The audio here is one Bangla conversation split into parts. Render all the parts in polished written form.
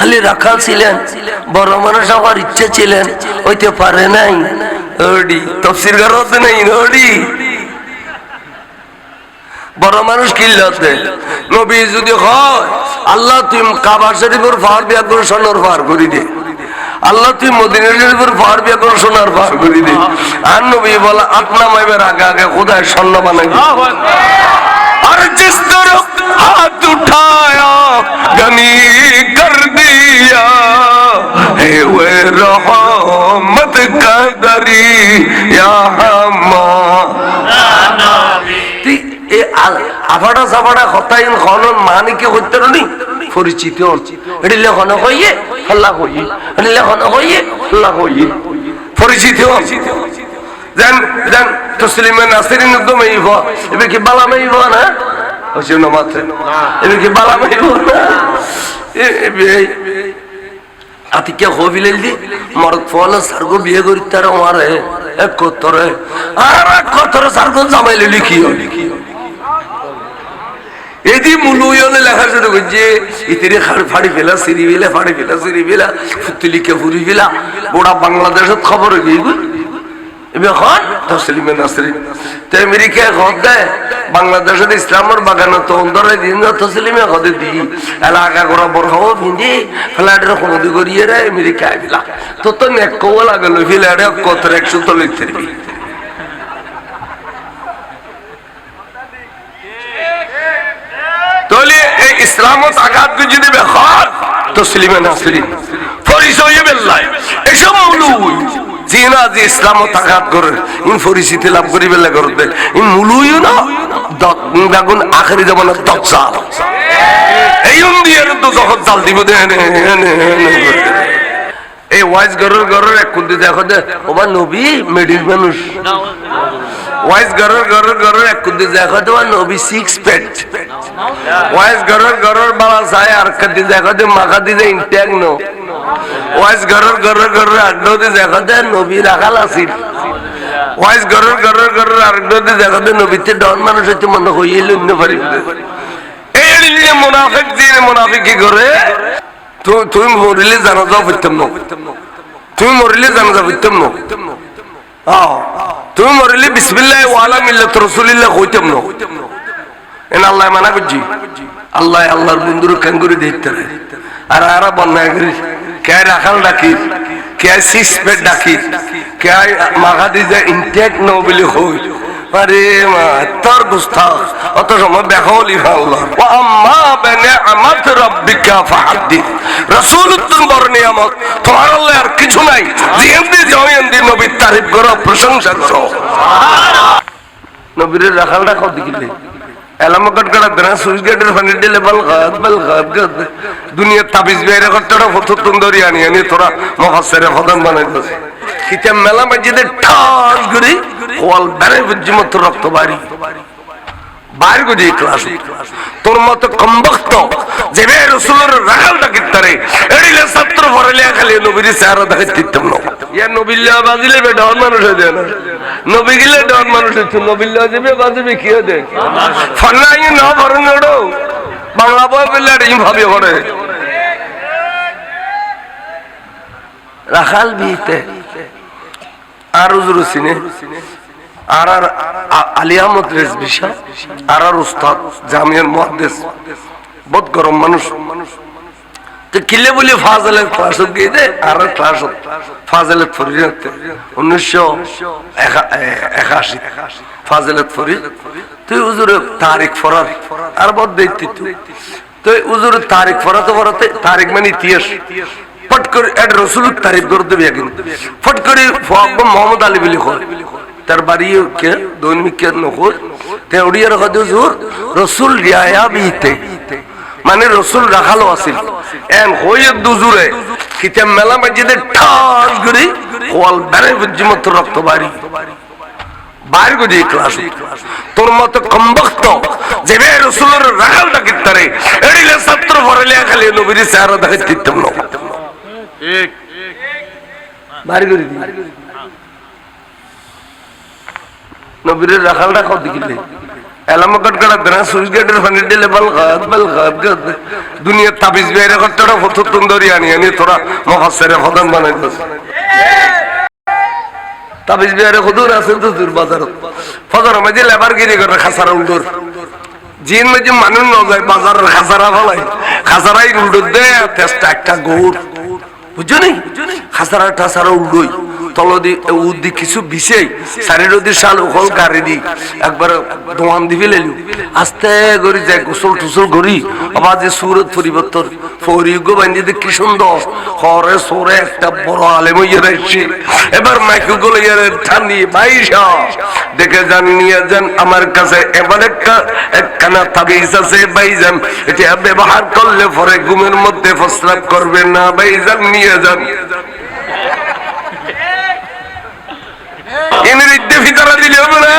খালি রাখাল ছিলেন, বড় মানুষ হওয়ার ইচ্ছে ছিলেন, হইতে পারে নাই। ওডি তফসির করতে নাই, ওডি বড় মানুষ কিল্লতে নবী যদি হয় আল্লাহ তুই কাবা শরীফের পাহাড় বিয়া করে সোনার পাহাড় করে দে, আল্লাহ তুই মদিনা শরীফের পাহাড় বিয়া করে সোনার পাহাড় করে দে। আর নবী বলা আপনা মাইবের আগে আগে খোদায় স্বর্ণ বানাই। আর জিস तरफ हाथ उठाया गनी कर दिया है वो रहमत का दरिया আফাড়া সাফাড়া হতাইন খনন মানিকে হইতে নি পরিচিত এডিলে হন হইয়ে আল্লাহ হইয়ে এডিলে হন হইয়ে আল্লাহ হইয়ে পরিচিত জান জান তসলিমা নাসরিন একদম এই হ এবে কি বালা মেই হ না ওই না মাত্র এবে কি বালা মেই হ না এবে আতিকে হবিলেল দি মরদ ফলা সারগো বিয়ে করি তার আমারে এক কতরে আর এক কতরে সারগো জামাইলে লিখিও এদি মুলুয়নে লেখার সাথে বুঝছে ইতিরে ফাড়ি ফেলা সিঁড়ি ফেলা ফাড়ি ফেলা সিঁড়ি ফেলা ফুতুলিকে ফুরি ফেলা গোটা বাংলাদেশত খবর গিয়ে এবার হন তসলিমে নাসরিন তো আমেরিকায় ঘর দেয় বাংলাদেশের ইসলামের বাগানে তো অন্তরে দিন তসলিমে ঘরে দিই এলাকা করা বড় হবো ভিন্দি ফ্ল্যাটের খনদি করিয়ে রে আমেরিকায় ফেলা তো তো নেক কো লাগল ফ্ল্যাটে কত 130 থাকবি তোলে এই ইসলামত আঘাত যদি বেখার তসলিমে নাসরিন পরিচয় বেল্লাই এসব মুলুই জিনা যে ইসলামত আঘাত করে ইন পরিচিতি লাভ করি বেলা করতে ইন মুলুই না দাগুন আখেরি জামানা দচ্চা এই উন্দিয়ার তো যখন জাল দিব দে এই ওয়াইজ গরের এক কুন্দি দেখো দে ওবা নবী মেডির মানুষ ওয়াইজ গরের এক কুন্দি দেখো দে নবী 6 পেট ওয়াইজ গরের বালা চাই আর কদি দেখো দে মাখা দি ইনটেক নো ওয়াইজ গরের আড্ডো দি দেখো দে নবী রাখাল আছিল ওয়াইজ গরের আড্ডো দি দেখো দে নবীতে ডন মানুষ হইতে মনে হইল অন্য পারি এই যে মুনাফিক কি করে তুমি মরিলে জানাজা পড়তাম না তুমি মরিলে জানাজা পড়তাম না তুমি মরিলে বিসমিল্লাহ ওয়ালা মিল্লাত রাসূলিল্লাহ কইতাম না এন আল্লাহ মানা করছি আল্লাহ আল্লাহর বন্ধুর কাঙ্গুরি দেখতে আর আরা বন্যায় করি কে রাখাল ডাকি কে 6 পেট ডাকি কে মাখা দিয়ে ইনটেক নো বলে হই আরে মা তোর গুস্তাখ অত সময় বেখলি আল্লাহ ওয়া আম্মা বিনিআমাত রাব্বিকা ফাহাদ্দিস রাসূলুল্লাহ বড় নিয়ামত তোমার আল্লাহ আর কিছু নাই জিন্দি জয়েন্দি নবীর তারিফ করো প্রশংসা করো সুবহানাল্লাহ নবীর রাখালটা কত দিলে এলামকট করা দেনা সুইচ গেটের পানি দিলে বল গাদ দুনিয়া তাবিজ বেরে করতেটা ফটো তুন্দরি আনি তোরা মুফাসসিরে প্রধান বানাইতেছে কিতাব মেলা মসজিদে ঠাস করে ওয়াল বেরে বুঝমত রক্ত বাড়ি বাইরে গদি ক্লাস তোর মত কমবক্ত যেবে রাসূলের রাখালটা কিতারে এডিলে ছাত্র পড়লে খালি নবীর চেহারা দেখতে দিতাম না ইয়া নবিল্লাহ বাজিলে বে ডন মানুষ হয়ে যায় না নবী গিলে ডন মানুষ হচ্ছে নবিল্লাহ যাবে বাজিবে কি হবে ফন্নাই না ভরনড়ো বাংলা বই বলে এই ভাবে করে রাখাল বিতে আর হুজুর সিনে আর আলিয়া মাদ্রাস বিষয় আর উস্তাদ জামিয়ার মুহাদ্দিস বহুত গরম মানুষ তো কিলে বলে ফাজিলের ক্লাস দিয়ে দে আর ক্লাস ফাজিলের ফরিদত 1981 ফাজিলেত ফরিদ তুই হুজুর তারিখ ফরার আর বদ দিতে তুই হুজুর তারিখ ফরাতে তারিখ মানে ইতিহাস ফট করে এড রাসূলের তারিখ করতে বিয়া কিন্তু ফট করে মোহাম্মদ আলী বলি কয় তার বাড়ি কে দৈনিক কে নকর তে ওড়িয়ার কথা হুজুর রাসূল রিয়া বিতে মানে রাসূল রাখালো আছিল এন হইয়ে দুজুরে কিতাব মেলা মসজিদে ঠাস করে ওয়াল বেরে বুঝমত রক্ত বাড়ি বাইরে গদি ক্লাস তোর মত কমবক্ত যেবে রাসূলের রাখালটা কিতারে এডিলে ছাত্র পড়লে খালি নবীর চেহারা দেখতে দিতাম না ঠিক বাইরে গদি নবীর রাখালটা কত দিলে এলামকট কাটা দেনা সুইচ গেটের পানি দিলে বাল খাত দুনিয়ার তাবিজ বেরে করতেটা ফতুন ধরি আনি তোরা মুফাসসিরে প্রধান বানাইতেছ তাবিজ বেরে হুজুর আছেন তো দূর বাজারত ফজর মাঝে লেবারগিরি করে খাসারা উল্টোর জিন মাঝে মানুষ ন যায় বাজারের খাসারা ফলাই খাসারাই উল্টো দেয় তেষ্টা একটা গৌর বুঝছো নি খাসারা টাসারা উল্টোই তলদি উদ্দি কিছু বিশেই শারীরদি শাল উখল গাড়ি দি একবার দোয়ান দিবি লেলু আস্তে করে যায় গোসল টুসল করি আবার যে সুরত পরিবর্তন ফরিগো বান্ধি দে কি সুন্দর হরে সোরে একটা বড় আলেম হইয়া রয়েছে এবার মাইকু গুলো ঠান্ডি বাইশা দেখে যান নিয়ে যান আমার কাছে এবার একখানা তাবিজ আছে ভাইজান এটা ব্যবহার করলে পরে ঘুমের মধ্যে প্রস্রাব করবে না ভাইজান নিয়ে যান ইনের ইদ্দে ফিতরা দিলে হবে না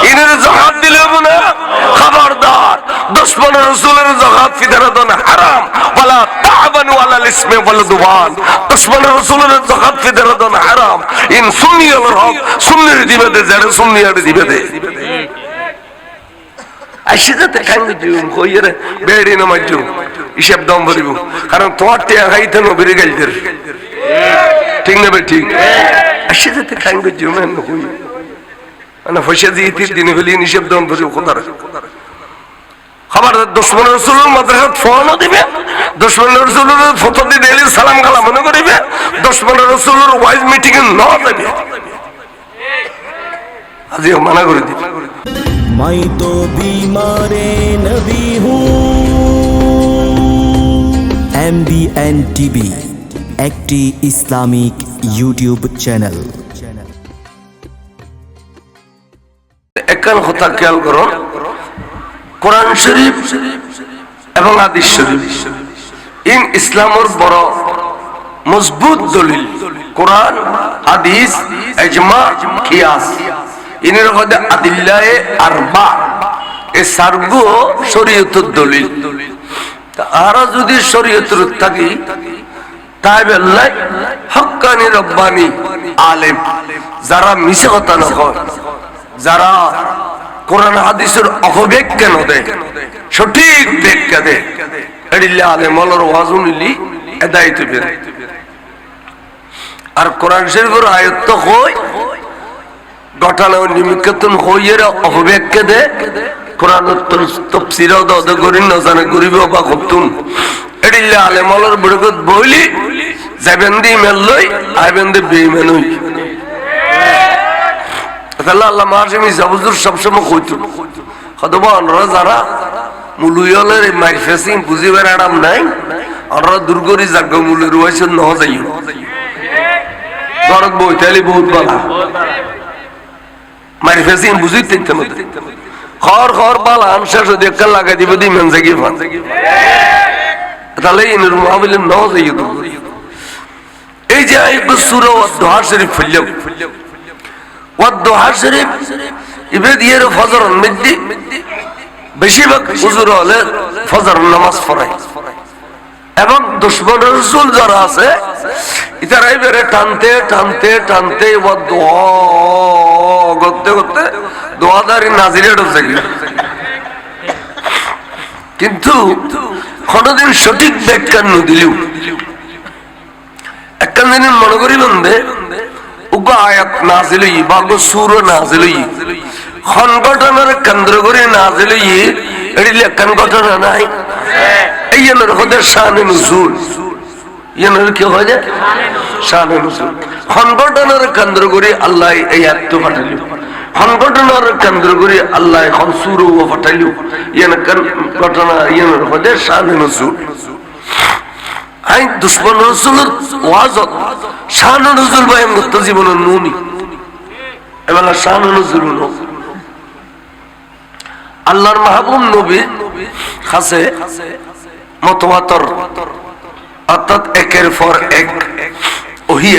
ইনের যাকাত দিলে হবে না খবরদার দুশমন রাসূলের যাকাত ফিতরা দেন হারাম ওয়ালা তা'বানু আলাল ইসমি ওয়াল দুবান দুশমন রাসূলের যাকাত ফিতরা দেন হারাম ইন সুন্নি আল হক সুন্নির দিবে দে যারা সুন্নি আর দিবে দে আশিদাতে কাঙ্গ দিউম কইরে বেড়ি নামাজু হিসাব দম ভরিব কারণ তোমার তে খাইতে নবীর গাইদের ঠিক না ঠিক আশিদাতে কাঙ্গ দিউম না কই انا ফশাদি তিন দিন হলি হিসাব দম ভরিব খোদার খবর দুশমন রাসূলের মাদ্রাসাত ফোন দিবে দুশমন রাসূলের ফটো দি দিলে সালাম কালাম মনে করিবে দুশমন রাসূলের ওয়াইজ মিটিং এ না যাবে আজি মানা করে দিই मैं तो बीमारे नबी हूँ MBN TV একটি ইসলামিক ইউটিউব চ্যানেল একখান কথা খেয়াল করো কোরআন শরীফ এবং হাদিস শরীফ ইন ইসলামের বড় মজবুত দলিল কোরআন হাদিস ইজমা কিয়াস ইনের মধ্যে আদিল্লায়ে আরবা এই সারগো শরীয়তের দলিল আর যদি শরীয়তের থাকি তাই বললাই হক্কানি রব্বানি আলেম যারা মিছে কথা না কয় যারা কোরআন হাদিসের অপব্যাখ্যা না দেয় সঠিক ব্যাখ্যা দেয় এডিলে আলেম হলোর ওয়াজ নিলি এদায়িত বের আর কোরআন শরীফের আয়াত কই ঘটনা নিমিত্তন হইয়েরা অপব্যাখ্যা দে কোরআনের তাফসীরও দাও করি না জানে গরিব বা কতুন এডিলে আলেম হলোর বরকত বইলি যাবেন দি মেললই আইবেন দি বেঈমান হই আল্লাহ আল্লাহ মারজিমি জাবুজুর সবসময় কইতো খদবানরা যারা মুলুয়লের মাইফেসিং বুঝিবার আরাম নাই আর দুর্গরি জাগা মুলের ওয়াইছ ন যাইও দরদ বইতালি বহুত বালা মাইফেসিং বুঝিতে তেমন খর খর বালা শেষ দেখতে লাগা দিবে দি মেন জাগি ফান তাহলে ইনের মুআবিলে ন যাইও এই যে আইব সূরা ওয়াদ-দুহা শরীফ ফিল্লাম ওয়াদ-দুহা শরীফ ইবাদিয়ের ফজর মিদ্দি বেশিরভাগ হুজুর হলে ফজর নামাজ পড়ায় এবং দুশমন রাসূল যারা আছে ইতারা এবারে টানতে টানতে টানতে ওয়াদ-দুহা করতে করতে দোয়াদারি নাজিরে ঢুকে গেল কিন্তু কোনদিন সঠিক ব্যাখ্যা ন দিলেও একখান দিন মনে করি বন্ধে উগ্র আয়াত নাজিল হই বা সূরা নাজিল হই সংগঠনের কেন্দ্র করে নাজিল হই এটি একখান ঘটনা নাই এই জন্য ওদের শানে নুজুল ইয়ানের কি হয় যে শানে নুজুল সংগঠনের কেন্দ্র করে আল্লাহ এই আয়াত পাঠাইল সংগঠনের কেন্দ্র করে আল্লাহ এখন সূরা পাঠাইল ইয়ান ঘটনা ইয়ানের ওদের শানে নুজুল আই দুশমন রাসূলের ওয়াজত শান নুজুল বয়ান করতে জীবনের নুনি এবার শান নুজুল নো আল্লাহর মাহবুব নবী কাছে মুতাওয়াতির অর্থাৎ একের পর এক ওহী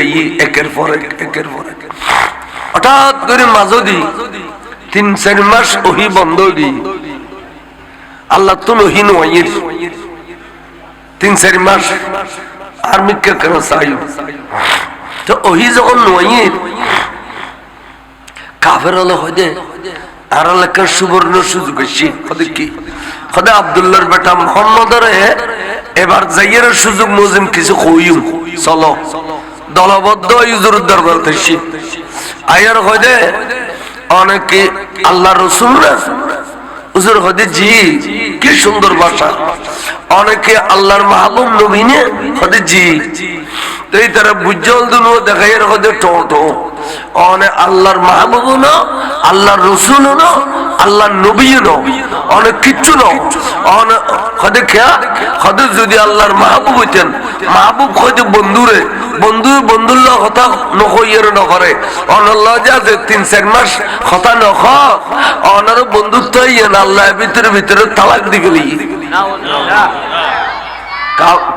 আই একের পর এক একের পর এক হঠাৎ করে মাঝদি 3-4 মাস ওহী বন্ধ দি আল্লাহ তো ওহী নয় 3-4 মাস আর্মি কে কেন চাই তো ওহি যখন নয় কাফের হলে হয় আর লেখার সুবর্ণ সুযোগ এসে কি খোদা আব্দুল্লাহর বেটা মোহাম্মদের এবার যাইয়ের সুযোগ মুজিম কিছু কইম চলো দলবদ্ধ ইউজুর দরবার থেকে আয়ার হইদে অনেকে আল্লাহ রসুল হুজুর হদে জি কি সুন্দর ভাষা অনেকে আল্লাহর মাহবুব নবী নে হদে জি এই তারা বুঝল দুনো দেখাই হদে টো অনেক আল্লাহর মাহবুব না আল্লাহর রসুল না আল্লাহর নবী না অনেক কিচ্ছু না অনেক হদে খেয়া হদে যদি আল্লাহর মাহবুব হইতেন মাহবুব হয়তো বন্ধুরে বন্ধুর কথা নকইয়ের নকরে অনল্লাহ যা যে 3-4 মাস কথা নখ অনার বন্ধুত্ব ইয়েন আল্লাহ ভিতরে তালাক দি গেলি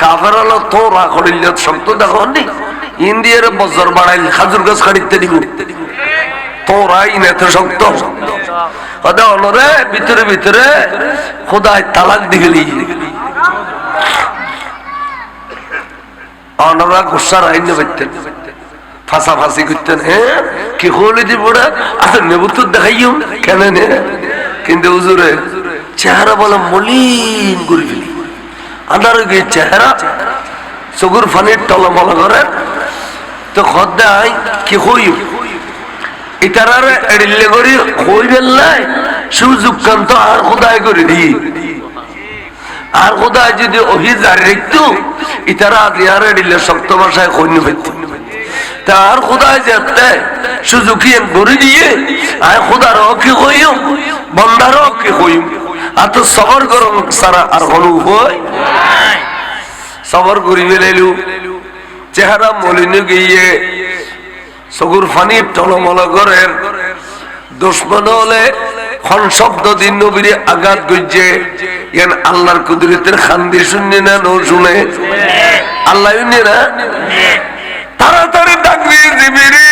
কাফের হলো তোরা করিল শব্দ দেখো নি ইন্ডিয়ার বছর বাড়াইল খাজুর গাছ কাটিতে দিব তোরা ইনেতে শক্ত ওদের অনরে ভিতরে খোদায় তালাক দি গেলি অনরা গুসার আইন পাইতেন ফাঁসাফাঁসি করতেন হ্যাঁ কি হলি দিব আচ্ছা নেব তো দেখাইও কেন নে কিন্তু হুজুরে চেহারা বলে মলিন করে ফেলি আনার গিয়ে চেহারা চকুর ফানির টলমল করে তো খদ্দাই কি হইম ইতারার এড়িলে করি হইবেন নাই সুযোগ কান্ত আর খোদাই করে দি আর খোদাই যদি ওহি জারি রাখতো ইতারা দিয়ারে দিলে শক্ত ভাষায় কইন হইতো তার খোদাই যেতে সুযোগী গড়ি দিয়ে আর খোদার কি কইম বন্দার কি কইম আর তো সবর করম সারা আর হল উপায় সবর করি ফেলাইলু চেহারা মলিনে গিয়ে চকুর ফানি টলমল করে দুশ্মন হলে খন শব্দ দিন নবীর আঘাত গজ্জে ইয়ান আল্লাহর কুদরতের খান্দি শুননি না নো শুনে আল্লাহ না তাড়াতাড়ি ডাকবি জিবিরি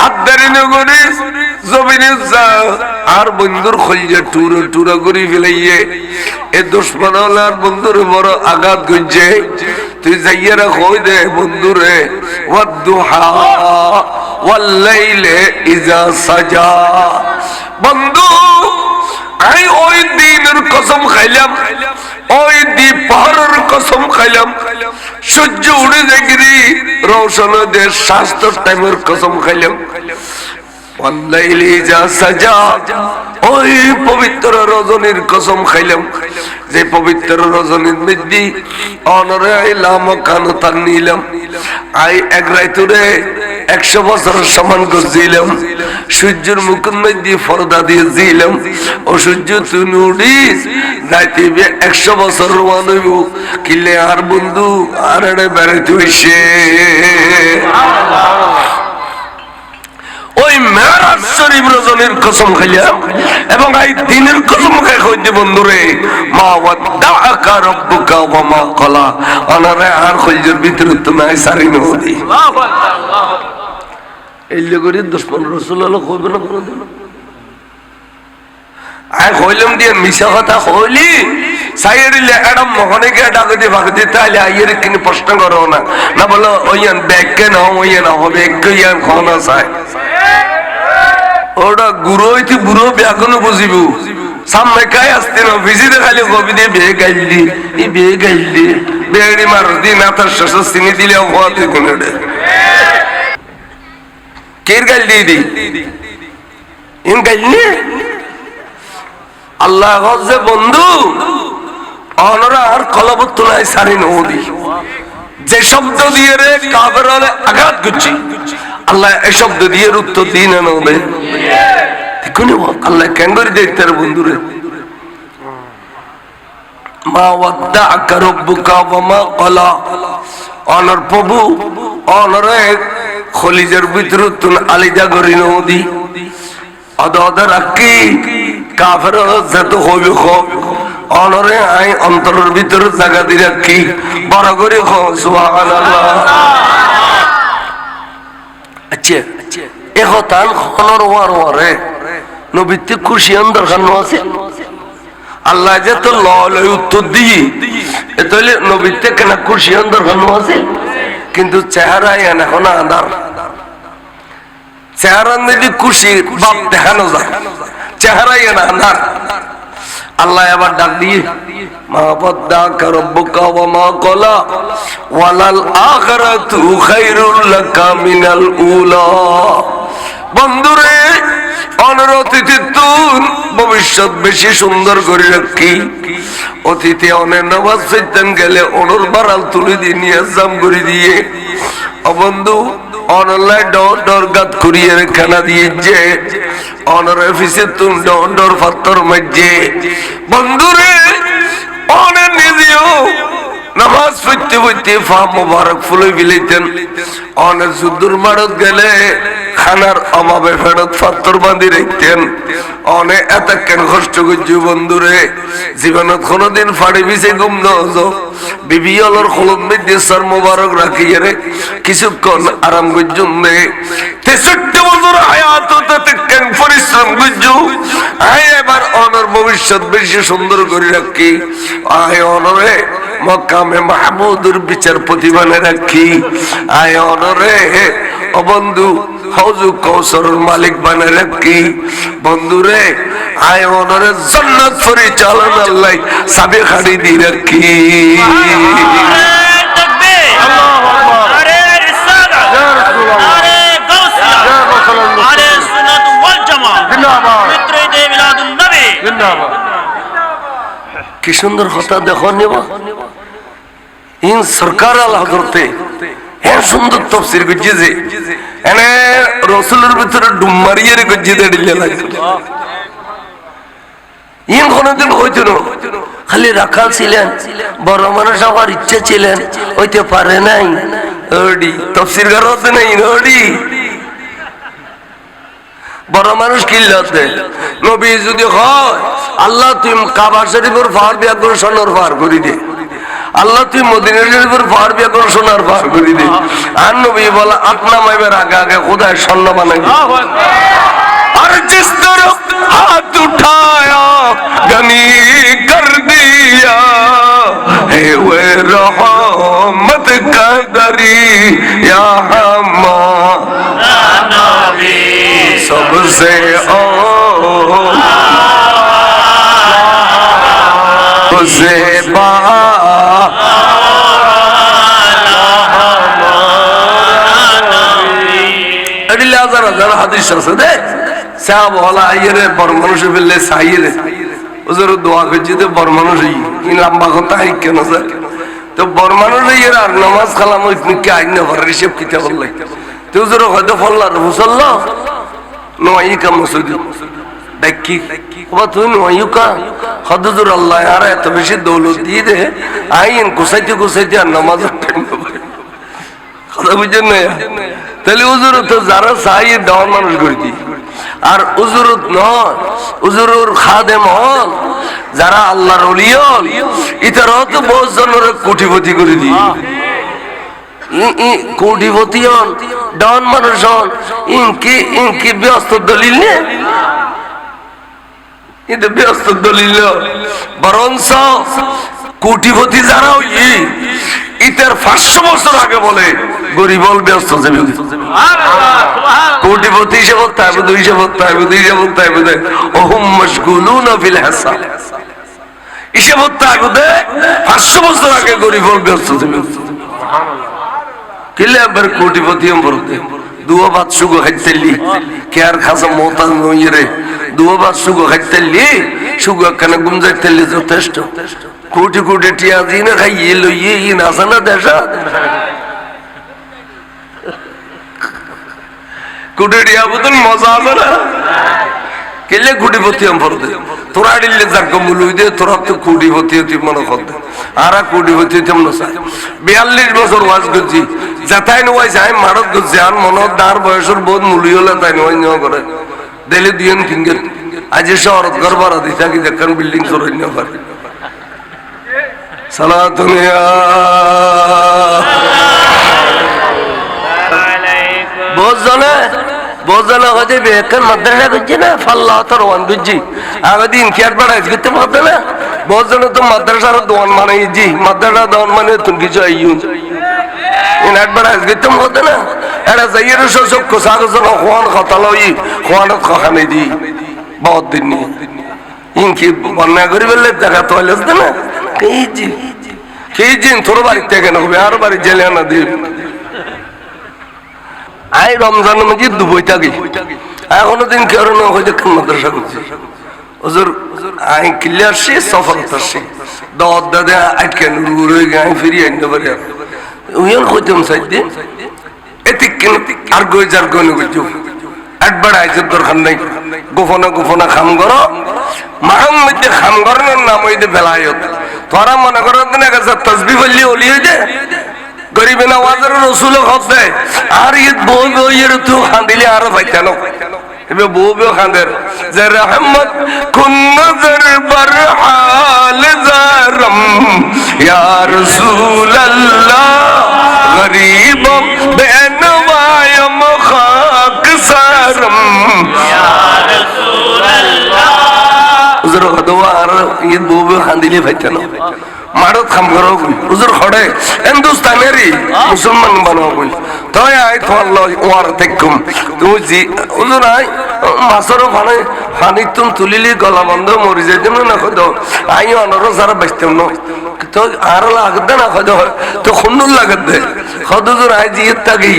আদারি নগরী জমিনে যা আর বন্ধুর খলিজা টুরা করে ফেলাইয়ে এ দুশ্মন হলে আর বন্ধুর বড় আঘাত গজ্জে তুই যাইয়ারা কই দে বন্ধুরে ওয়াদুহা ওয়াল্লাইলে ইজা সাজা বন্ধু আই ওই দিনের কসম খাইলাম ওই দ্বীপহরের কসম খাইলাম সূর্য উড়ে দেখি রৌশন দেশ স্বাস্থ্য টাইমের কসম খাইলাম ওই পবিত্র রজনীর কসম খাইলাম যে পবিত্র রজনীর মধ্যে অনরে আইলাম কানো তার নিলাম আই এক রাইতুরে 100 বছর সমান গজিলাম সূর্যের মুখের মধ্যে পর্দা দিয়ে দিলাম ও সূর্য তুই উড়িস যাইতে 100 বছর রোয়ান হইব কিলে আর বন্ধু আর এড়ে বেড়াইতে হইছে ওই মেরাজ শরীফ রজনীর কসম খাইলাম এবং এই দিনের কসম খাই কইতে বন্ধুরে মা ওয়াদাআকা রাব্বুকা ওয়া মা ক্বালা আনারে আর কলজের ভিতরে তুমি সারি নদী আল্লাহু আকবার এই লগরি দুশমন রাসূলুল্লাহ কইবে না কোনদিন আই কইলাম দিয়ে মিছা কথা কইলি সাইরিলে এডম মহনেকে ডাকতে ভাগতে তাইলে আইয়ের কিনি প্রশ্ন করো না না বলো ওইয়ান ব্যাগকে না ওইয়ান হবে একইয়ান খানা চাই ওটা গুরু হইতে বুড়ো ব্যাগন বুঝিব সামনে কাই আসতে না ভিজিতে খালি কবি দিয়ে বিয়ে গাইলি এই বিয়ে গাইলি বেড়ি মার দিন আতার শেষ চিনি দিলে হওয়াতে কোনো কের গাইল দিয়ে দি ইন গাইলি আল্লাহ হচ্ছে বন্ধু অনরা আর কলবত নাই সারি নদী যে শব্দ দিয়ে রে কাফের হলে আঘাত করছি আল্লাহ এই শব্দ দিয়ে উত্তর দিন নবে দেখুন আল্লাহ কেন করে দেখতে বন্ধুরে মা ওয়াদাআকা রাব্বুকা ওয়া মা ক্বালা অনর প্রভু অনরে খলিজের ভিতর তুন আলিজা করি নদী অদর আকি কাফের যত হইবে খুব অনরে আই অন্তরের ভিতর জায়গা দিয়ে রাখি বড় করে সুবহানাল্লাহ আচ্ছা এখন খনর ওয়ারে নবীতে খুশি দরকার আছে আল্লাহ যে তো লয় উত্তর দিই এতলে নবীতে কেন খুশি দরকার আছে কিন্তু চেহারা এখন আদার চেহারা যদি খুশি বাপ দেখানো যায়, চেহারাই না। আল্লাহ আবার ডাক দিয়ে মা বদ্দাকা রব্বুকা ওয়া মা ক্বালা ওয়ালাল আখিরাতু খায়রুল লাকা মিনাল উলা। বন্ধুরে, অনরতিতুন ভবিষ্যৎ বেশি সুন্দর করে রাখি। অতীতে অনেক নামাজ পড়তেন গেলে অনর বাড়াল তুলে দিয়ে নিয়ে জাম করে দিয়ে বন্ধু অনলাইন ডর গাত করিয়ে খানা দিয়ে যে অনর অফিসে তুম ডর ফাত্তর মাঝে বন্ধুরে অনেক নিজেও নামাজ পড়তে পড়তে ফা মোবারক ফুলে বিলাইতেন। অনেক যুদ্ধর মারত গেলে খানার অভাবে ফেরত ফাত্তর বাঁধি রাখতেন। অনেক এত কেন কষ্ট করছি বন্ধুরে, জীবনত কোনদিন ফাড়ি বিছে ঘুম নজ বিবি অলর খলম মধ্যে সর মোবারক রাখিয়ে রে কিছুক্ষণ আরাম করছুন রে। 63 বছর হায়াত তাতে কেন পরিশ্রম করছু। আয় এবার অনর ভবিষ্যৎ বেশি সুন্দর করে রাখি। আয় অনরে মক্কামে মাহমুদুর বিচারপতি বানে রাখি। আয় অনরে ও বন্ধু হৌজু কৌসরের মালিক বানে রাখি। বন্ধুরে আয় অনরে জান্নাত পরিচালনা আল্লাহ সাবে খাড়ি দিয়ে রাখি। কি সুন্দর কথা দেখো নিবা ইন সরকার আল্লাহ হযরতে এর সুন্দর তাফসীর গজ্জে যে এনে রাসূলের ভিতরে ডুম মারিয়ে গজ্জে দিলে লাগে। ইন কোনদিন হইতো না, খালি রাখাল ছিলেন, বড় মানুষ হওয়ার ইচ্ছা ছিলেন, হইতে পারে নাই। ওডি তাফসীর করত নাই ওডি বড় মানুষ কিল্লাতে নবী যদি হয় আল্লাহ তুমি কাবা শরীফের পাহাড় বিয়া করে সোনার পাহাড় করে দে, আল্লাহ তুই মদিনা শরীফের পাহাড় বিয়া করে সোনার পাহাড় করে দে। আর নবী বলে আপনা মাইবের আগে আগে খোদায় স্বর্ণ বানাই আর জিস तरफ हाथ उठाया गनी कर दिया है वो रहमत का दरिया हमारा नबी सबसे से হাদিস আছে দেখ সাহাব হলা আইরে বড় মানুষ বললে সাইরে ওজোর দোয়া করছি তো বড় মানুষ এই লম্বা কথা আই কেন স্যার তো বড় মানুষ এর আর নামাজ কালাম ইতনি কে আইন না ভর রিসব কিতা বললে তো ওজোর হয়তো ফল্লার মুসাল্লাহ নয় কাম মসজিদ দেখি ওবা তুই নয় কা হযরত আল্লাহ আর এত বেশি দৌলত দিয়ে দে আইন কুসাইতে কুসাইতে আর নামাজ কথা বুঝছেন না। তাহলে উজুরত তো যারা চাই দেওয়ার মানুষ করে দি আর উজুরত নয় উজুরুর খাদেম হল যারা আল্লাহর ওলি হল ইতারাও তো বহুত জনের কোটিপতি করে দি কোটিপতি হন দেওয়ার মানুষ হন ইনকি ব্যস্ত দলিল নে কিন্তু ব্যস্ত দলিল বরঞ্চ কোটিপতি যারা ইতার 500 বছর আগে বলে গরিব হল ব্যস্ত যাবে কোটিপতি হিসেবে তাইবুদ হিসেবে তাইবুদ হিসেবে তাইবুদ ওহুম মাশগুলুনা ফিল হিসাব হিসেবে তাইবুদ 500 বছর আগে গরিব হল ব্যস্ত যাবে কিলে আবার কোটিপতি হম বলতে দুয়া বাত সুগো খাইতেলি কে আর খাসা মোতাজ নইরে দুয়া বাত সুগো খাইতেলি সুগো কানে গুমজাইতেলি যথেষ্ট কোটি কোটি টিয়া দিনে খাইয়ে লইয়ে ইন আসে না দেশা কোটি টিয়া বুতন মজা আছে না কেলে কোটিপতি হম পড়তে তোরা দিলে যাক মুলুই দে তোরা তো কোটিপতি হতি মনে করতে আরা কোটিপতি তেম না 42 বছর ওয়াজ করছি যাতাই নয় যায় মারত করছি আর মনত দার বয়সের বহুত মুলুই হলে তাই নয় নয় করে দিলে দিয়েন কিঙ্গের আজ শহরত করবার দিতা কি দেখেন বিল্ডিং সরাই না পারে সালাতুন ইয়া বোঝানো হতে বেকার মাদ্রাসা করছি না ফাল্লা তোর ওয়ান বুঝছি আগে দিন কি আর বাড়াই করতে পারবে না বোঝানো তো মাদ্রাসার দোয়ান মানে জি মাদ্রাসা দোয়ান মানে তুমি কিছু আইয়ুন ইনাট বড় আজকে তো মতে না এটা যাইয়ের সব কোসাগস না কোন কথা লই কোন খানে দি বহুত দিন নি ইনকি বন্যা করি বললে জায়গা তো হইলস না কেজি তোর বাড়িতে কেন হবে আর বাড়ি জেলে না দি আই রমজান মজিদ দুবই থাকি এখনো দিন কেউ না হইতে মাদ্রাসা করছি হুজুর আই ক্লিয়ার সে সফল করছি দদ দাদা আটকে নুর হয়ে গায় ফিরি আনতে পারি উইন কইতাম সাইদে এতিক আর গই যার গনে গজু অ্যাডভার্টাইজের দরকার নাই গোপনে খাম করো মাহাম মধ্যে খাম করার নাম হইতে বেলায়ত তোরা মনে করো না কাছে তসবিহ বললি ওলি হয়ে যায় গরিবে নওয়াজের রসুল হচ্ছে আর ঈদ বউ বইয়ের তো খান্দিলে আরো পাইতানো এবে বউ বউ খান্দের যে রহমত কুন নজর বার হাল জারম ইয়া রাসূলুল্লাহ গরিব বেনওয়ায়ম খাক সারম ইয়া রাসূলুল্লাহ হুজুর হদওয়া আর ঈদ বউ বউ খান্দিলে পাইতানো মারত খাম করো হুজুর খড়ে হিন্দুস্তানেরই মুসলমান বানাও বই তাই আই তোয়াল্লাহ ওয়ার দেখুম তুমি জি হুজুর আই মাছর পানি তুমি তুলিলি গলা বন্ধ মরি যাইতাম না খদ আই অনরো সারা বাঁচতাম না তো আর লাগবে না খদ তো খুন্নুর লাগবে খদ হুজুর আই জি থাকি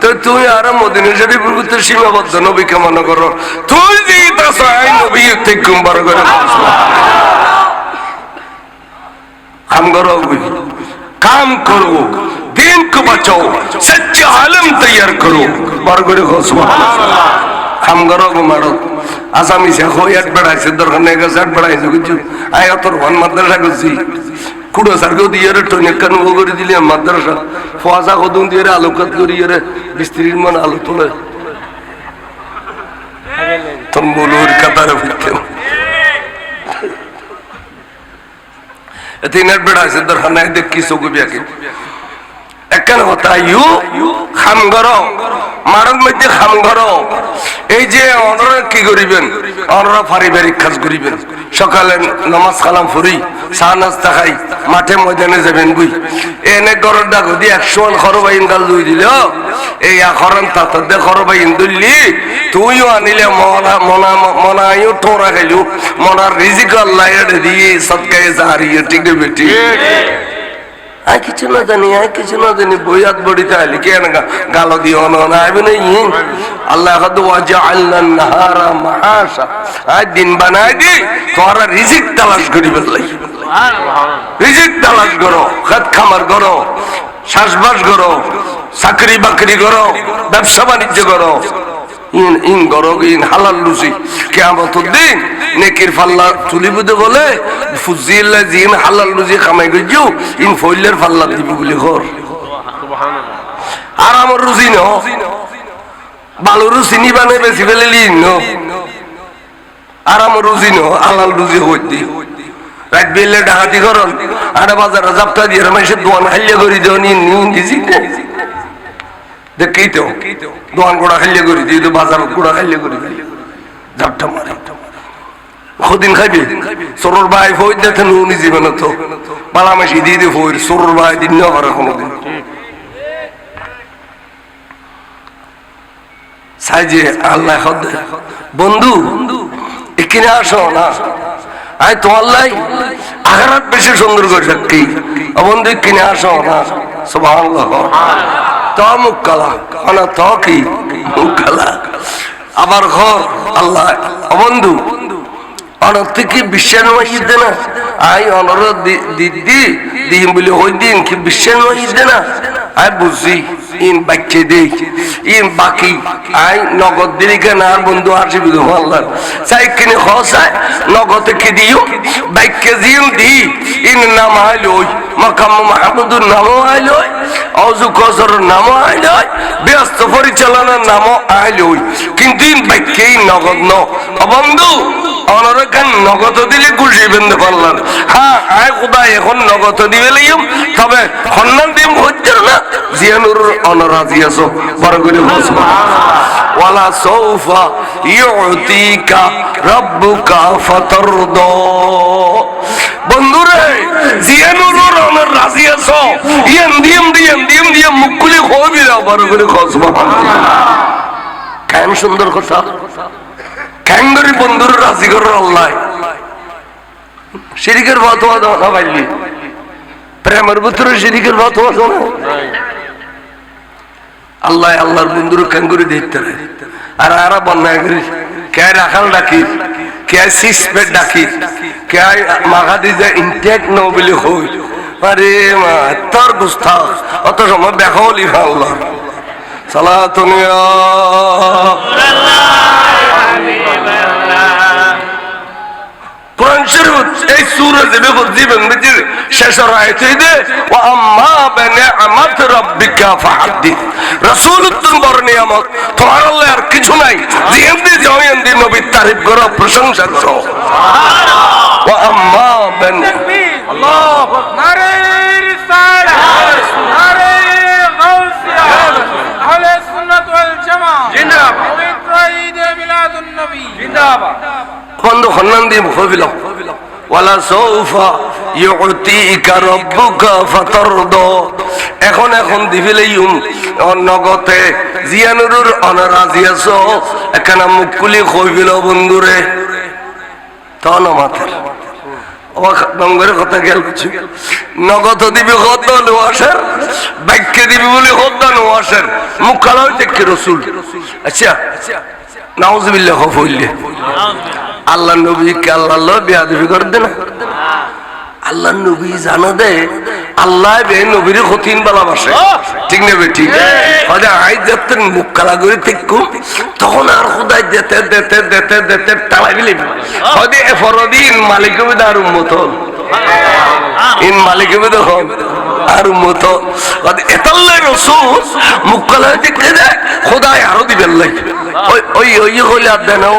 তো তুই আর মদিনা শরীফের ভিতর সীমাবদ্ধ নবীকে মনে করো তুই জি তাস আই নবী দেখুম বড় করে काम करो दीन को बचाओ सच्चा आलम तैयार करो बरगरे हो सुभान अल्लाह काम करो को मारो आसामी से हो एक बड़ा से दरगाह ने का सेट बड़ा है कुछ आया तो वन मदरसा कुछ कुड़ो सर को दिए रे टोने कन वो कर दिले मदरसा फवाजा को दूं दिए रे आलोकत करी रे बिस्त्रीन मन आलो तोले तुम बोलोर कतार फिरते তিনের বেড়া আছে দরকার নাই দেখ কি চকু বিয়াকে একখান কথা ইউ খাম করো মারণ মধ্যে খাম করো এই যে অনরা কি করিবেন অনরা পারিবারিক কাজ করিবেন সকালে নামাজ কালাম ফুরি চা নাস্তা খাই মাঠে ময়দানে যাবেন বুই এনে গরর ডাক দি 100 খরবাইন গাল দুই দিল এই আখরান তাতে খরবাইন দুললি তুইও আনিলে মনাইও টোরা খাইলু মনার রিজিক আল্লাহ এড়ে দিয়ে সদকায়ে জারিয়ে ঠিক না বেটি আই কিছু না জানি বইয়াত বড়িতে আইলি কেন গালো দিও না আইবে না আল্লাহ কদ ওয়াজআলনা নাহারা মাআশা আই দিন বানাই দি তোরা রিজিক তালাশ করি বললাই রিজিক তালাশ করো খাত খামার করো শ্বাসবাস করো চাকরি বাকরি করো ব্যবসা বাণিজ্য করো ইন করো ইন হালাল রুজি কিয়ামতের দিন নেকির পাল্লা তুলিবুদে বলে ফুজিল্লা জিন হালাল রুজি কামাই গইজু ইন ফইলের পাল্লা দিব বলি ঘর সুবহানাল্লাহ আর আমার রুজি ন ভালো রুজি নি বানাই বেশি ফেলেলি ন আর আমার রুজি ন হালাল রুজি হইতি রাত বেলে ডাকাতি করন আর বাজারে জাপটা দিয়ে মাইসে দোয়ান হাইলে করি দেও নি দিছি দেখি তো দোয়ান গোড়া খাইলে করি দিই তো বাজার গোড়া খাইলে করি জাপটা মারে কদিন খাইবে সরুর ভাই ফই দেখেন উনি জীবনে তো বালামাসি দিয়ে দিয়ে ফই সরুর ভাই দিন না পারে কোনোদিন সাইজে আল্লাহ বন্ধু এখানে আসো না আই তো আল্লাহ আখেরাত বেশি সুন্দর করে রাখি বন্ধু কিনে আসো না সুবহানাল্লাহ তো মুখ কালা মানে তো কি মুখ কালা আবার ঘর আল্লাহ বন্ধু অনর থেকে বিশ্বের মসজিদ না আই অনর দিদি দিন বলে ওই দিন কি বিশ্বের মসজিদ না আই বুঝি ইন বাক্যে দেই ইন বাকি আই নগদ দিলি কেন আর বন্ধু আসবি আল্লাহ চাই কিনে খসায় নগদ কি দিও বাক্যে দিন দি ইন নাম আইলই মাকাম মাহমুদুর নাম আইলই অজু কসর নাম আইলই ব্যস্ত পরিচালনার নাম আইলই কিন্তু ইন বাক্যে নগদ ন বন্ধু অনরে কান নগদ দিলে খুশি বেঁধে পারলাম হ্যাঁ আয় খোদা এখন নগদ দিবে লাইম তবে খন্নান দিম হচ্ছে না জিয়ানুর অনরাজি আছো বড় করে বলছো ওয়ালা সৌফা ইউতিকা রাব্বুকা ফাতারদা। বন্ধুরে জিয়ানুর রহমান রাজি আছো ইয়ান দিম মুখ খুলে কইবি না বড় করে সুবহানাল্লাহ। কেন সুন্দর কথা, কেন করে বন্ধুর রাজি করে আল্লাহ। শিরিকের ফতোয়া দাও না ভাইলি, প্রেমের ভিতরে শিরিকের ফতোয়া দাও না। আল্লাহ আল্লাহর বন্ধুর কেন করে দেখতে আর আরা বন্যা করি কে রাখাল ডাকি কে সিসপেট ডাকি কে মাখা দি যে ইনটেক নো বলে হই। আরে মা তোর গুস্তা অত সময় বেখলি আল্লাহ সালাতুন ইয়া কোরআন শরীফ এই সূরা জীবন ভিতরে শেষ আয়াতে দে ওয়া আম্মা বিনিআমাত রাব্বিকা ফাহাদ্দিস। রাসূল তুমি বড় নিয়ামত তোমার আল্লাহ আর কিছু নাই যে নবীর তারিফ করো প্রশংসা করো। সুবহানাল্লাহ ওয়া আম্মা আল্লাহু নারে রিসালাত নারে গাউসিয়া আহলে সুন্নাত ওয়াল জামাত জিন্দাবাদ পবিত্র ঈদ মিলাদুন নবী জিন্দাবাদ। বন্ধু খন্নান দিয়ে মুখবিল ওয়ালা সৌফা ইউতিকা রাব্বুকা ফাতারদা। এখন দিবিলেইম নগতে জিয়ানুরুর অনারাজি আছো একখানা মুখ খুলি কইবিল বন্ধুরে তন মাথার ডঙ্গরের কথা গেল কিছু নগদ দিবি কত নোয়াশের বাক্য দিবি বলে কত নোয়াশের মুখ খালা দেখে রসুল। আচ্ছা নাউজুবিল্লাহ হইলে আল্লাহ নবীকে আল্লাহ বেয়াদবি করবে না। আল্লাহ নবী জানো দে আল্লাহ বে নবীর কঠিন ভালোবাসে ঠিক নেবে ঠিক হয়তো আই যেতেন মুখ কালা করে দেখুন তখন আর খুদাই যেতে যেতে যেতে যেতে টালাই বিলি হয়তো এফরদিন মালিক আর উম্মত ইন মালিক হন আর উম্মত এতাল্লাই রসুল মুখ কালা দেখতে যায় খোদাই আরো দিবেন লাগে ওই ওই হইলে আর দেয় না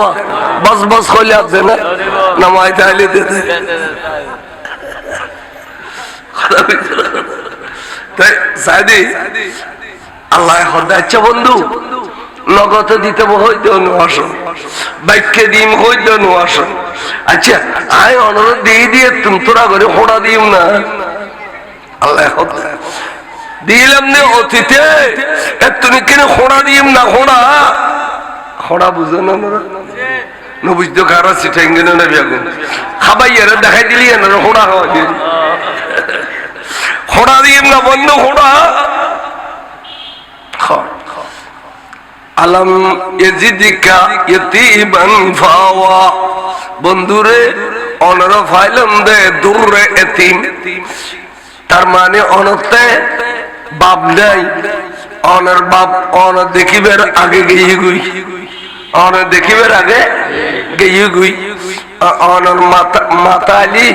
বস বস হইলে আর দেয় না নামাই তাহলে দিতে আল্লাহ হচ্ছে বন্ধু নগদ দিতে হইতে আসো বাক্যে দিম হইতে আসো। আচ্ছা আয় অনুরোধ দিয়ে তুমি তোরা করে হোড়া দিম না আল্লাহ দিলাম নে অতীতে তুমি কেন হোড়া দিম না হোড়া বুঝো না নবুঝতে কারা সিটাইঙ্গে না বেগুন খাবাইয়ারা দেখাই দিলি না হোড়া খাওয়া দিয়ে হোড়া দিম না বন্ধু হোড়া আলম ইয়াজিদিকা ইয়াতীবান ফাওয়া। বন্ধুরে অনর ফাইলম দে দূরে এতিম তার মানে অনতে বাপ নাই অনর বাপ অন দেখিবার আগে গিয়ে গুই অন দেখিবার আগে গিয়ে গুই অনর মাতালি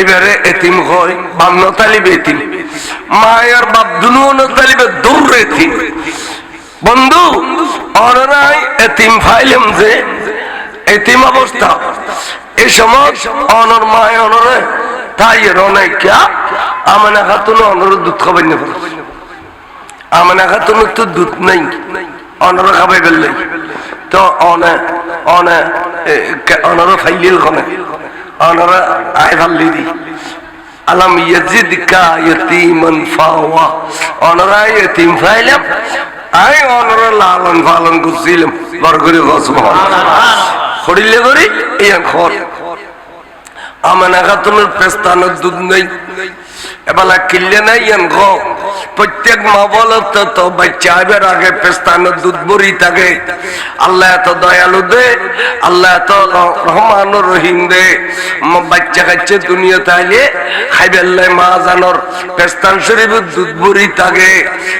এবারে এতিম হয় বান্ন তালিব এতিম মায়ের বাপ দুনু তালিবে দূর এতিম। বন্ধু অনরাই এতিম ফাইলেম যে এতিম অবস্থা এই সময় অনর মায় অনরে তাই অনেক আমানা খাতুন অনর দুধ খাবার না আমানা খাতুন তো দুধ নাই অনর খাবাই ফেললে তো অনে অনে অনর ফাইলিল খনে অনর আয় ফাল্লি দি আলম ইয়াজিদকা ইয়াতীমান ফাওয়া অনরাই এতিম ফাইলাম আই অনর লালন পালন করছিলাম বড় করে সুবহানাল্লাহ খড়িলে করি এই খর আমানা খাতুনের পেস্তানোর দুধ নেই এবেলা কিনলে নাই ঘ প্রত্যেক মা বল তো বাচ্চা আইবার আগে পেস্তানোর দুধ বড়ি থাকে। আল্লাহ এত দয়ালু দে আল্লাহ এত রহমান রহিম দে বাচ্চা কাচ্চা দুনিয়া তাইলে খাইবেল্লাই মা জানর পেস্তান শরীফের দুধ বড়ি থাকে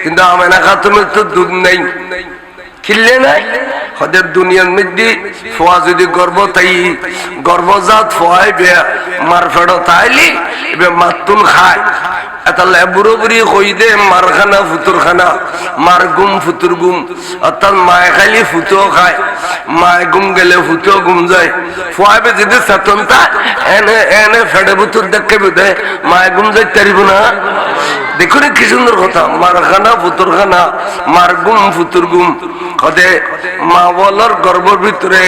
কিন্তু আমানা খাতুনের তো দুধ নেই কিনলে নাই হদের দুনিয়ার মধ্যে ফোয়া যদি গর্ব তাই গর্বজাত ফোয়াই বে মার ফেড়ো তাইলি এবে মাতুন খায় এতালে বুড়ো বুড়ি কই দে মার খানা ফুতুর খানা মার গুম ফুতুর গুম অর্থাৎ মায় খাইলে ফুতুও খায় মায় গুম গেলে ফুতুও গুম যায় ফোয়াই বে যদি চেতনতা এনে এনে ফেড়ে ফুতুর দেখে বোধে মায় গুম যাই তারিব না দেখুন কি সুন্দর কথা, মারখানা ফুতুরখানা, মার গুম ফুতুর গুম। কদে মা বলার গর্ভের ভিতরে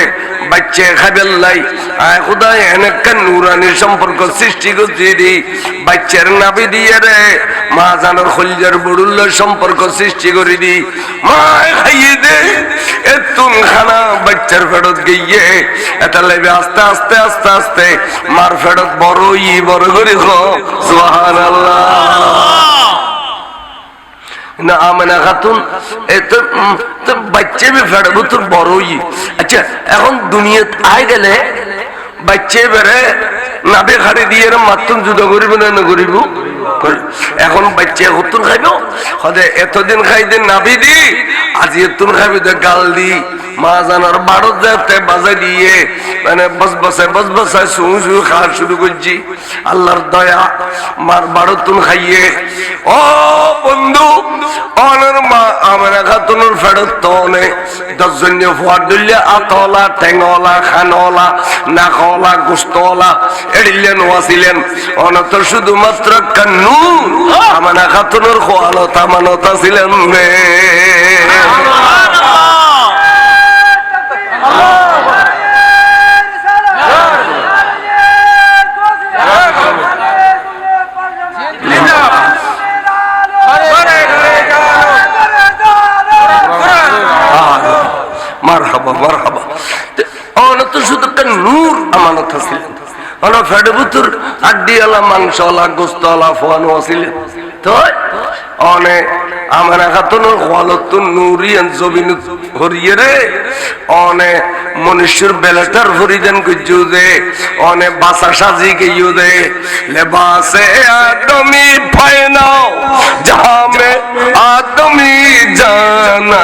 বাচ্চা খাবেল লাই আয় খুদাই এনেকা নুরানি সম্পর্ক সৃষ্টি করছি দি বাচ্চার নাভি দিয়ে রে মা জানার খলিজার বড়ুল্ল সম্পর্ক সৃষ্টি করে দি মা খাইয়ে দে এতুন খানা বাচ্চার ফেরত গিয়ে এটা লেবে আস্তে আস্তে আস্তে আস্তে মার ফেরত বড়ই বড় করে সুবহানাল্লাহ। না আমেনা খাতুন এত বাচ্চা ফেরব তোর বড়ই। আচ্ছা এখন দুনিয়াত আয় গেলে বাচ্চা বেড়ে নাবে খাড়ি দিয়ে মাতুন যুদ্ধ করিব না না করিব। এখন বাচ্চা হতুন খাইব হদে এতদিন খাই দিন নাবি দি আজি এতুন খাইব গাল দি মা জানার বারত যাতে বাজা দিয়ে মানে বস বসায় শু শু খাওয়া শুরু করছি। আল্লাহর দয়া মার বারতুন খাইয়ে ও বন্ধু অনের মা আমার খাতুনের ফেরত তো নেই 10 জন ফুয়ার দিলে আতলা ঠেঙ্গলা খানলা নাকলা গোস্তলা এড়িলেন ওয়াছিলেন অনত শুধুমাত্র কান্নু আমার খাতুনের খোয়ালত আমানত ছিলেন রে। মারহাবা মারহাবা অনত শুধু একটা নূর আমানত ছিলেন অন ফেডবুতুর আড্ডিওয়ালা মাংসওয়ালা গোস্তওয়ালা ফোয়ানো ছিলেন তো অনে আমার খাতুনের খোয়ালত নূরিয়ান জবিন হরিয়ে রে অনে মনুষ্যর বেলাটার ফরিদান গুজু দে অনে বাসা সাজি গিয়ে দে লেবাসে আদমি ফায়নাও जहां में आदमी जाना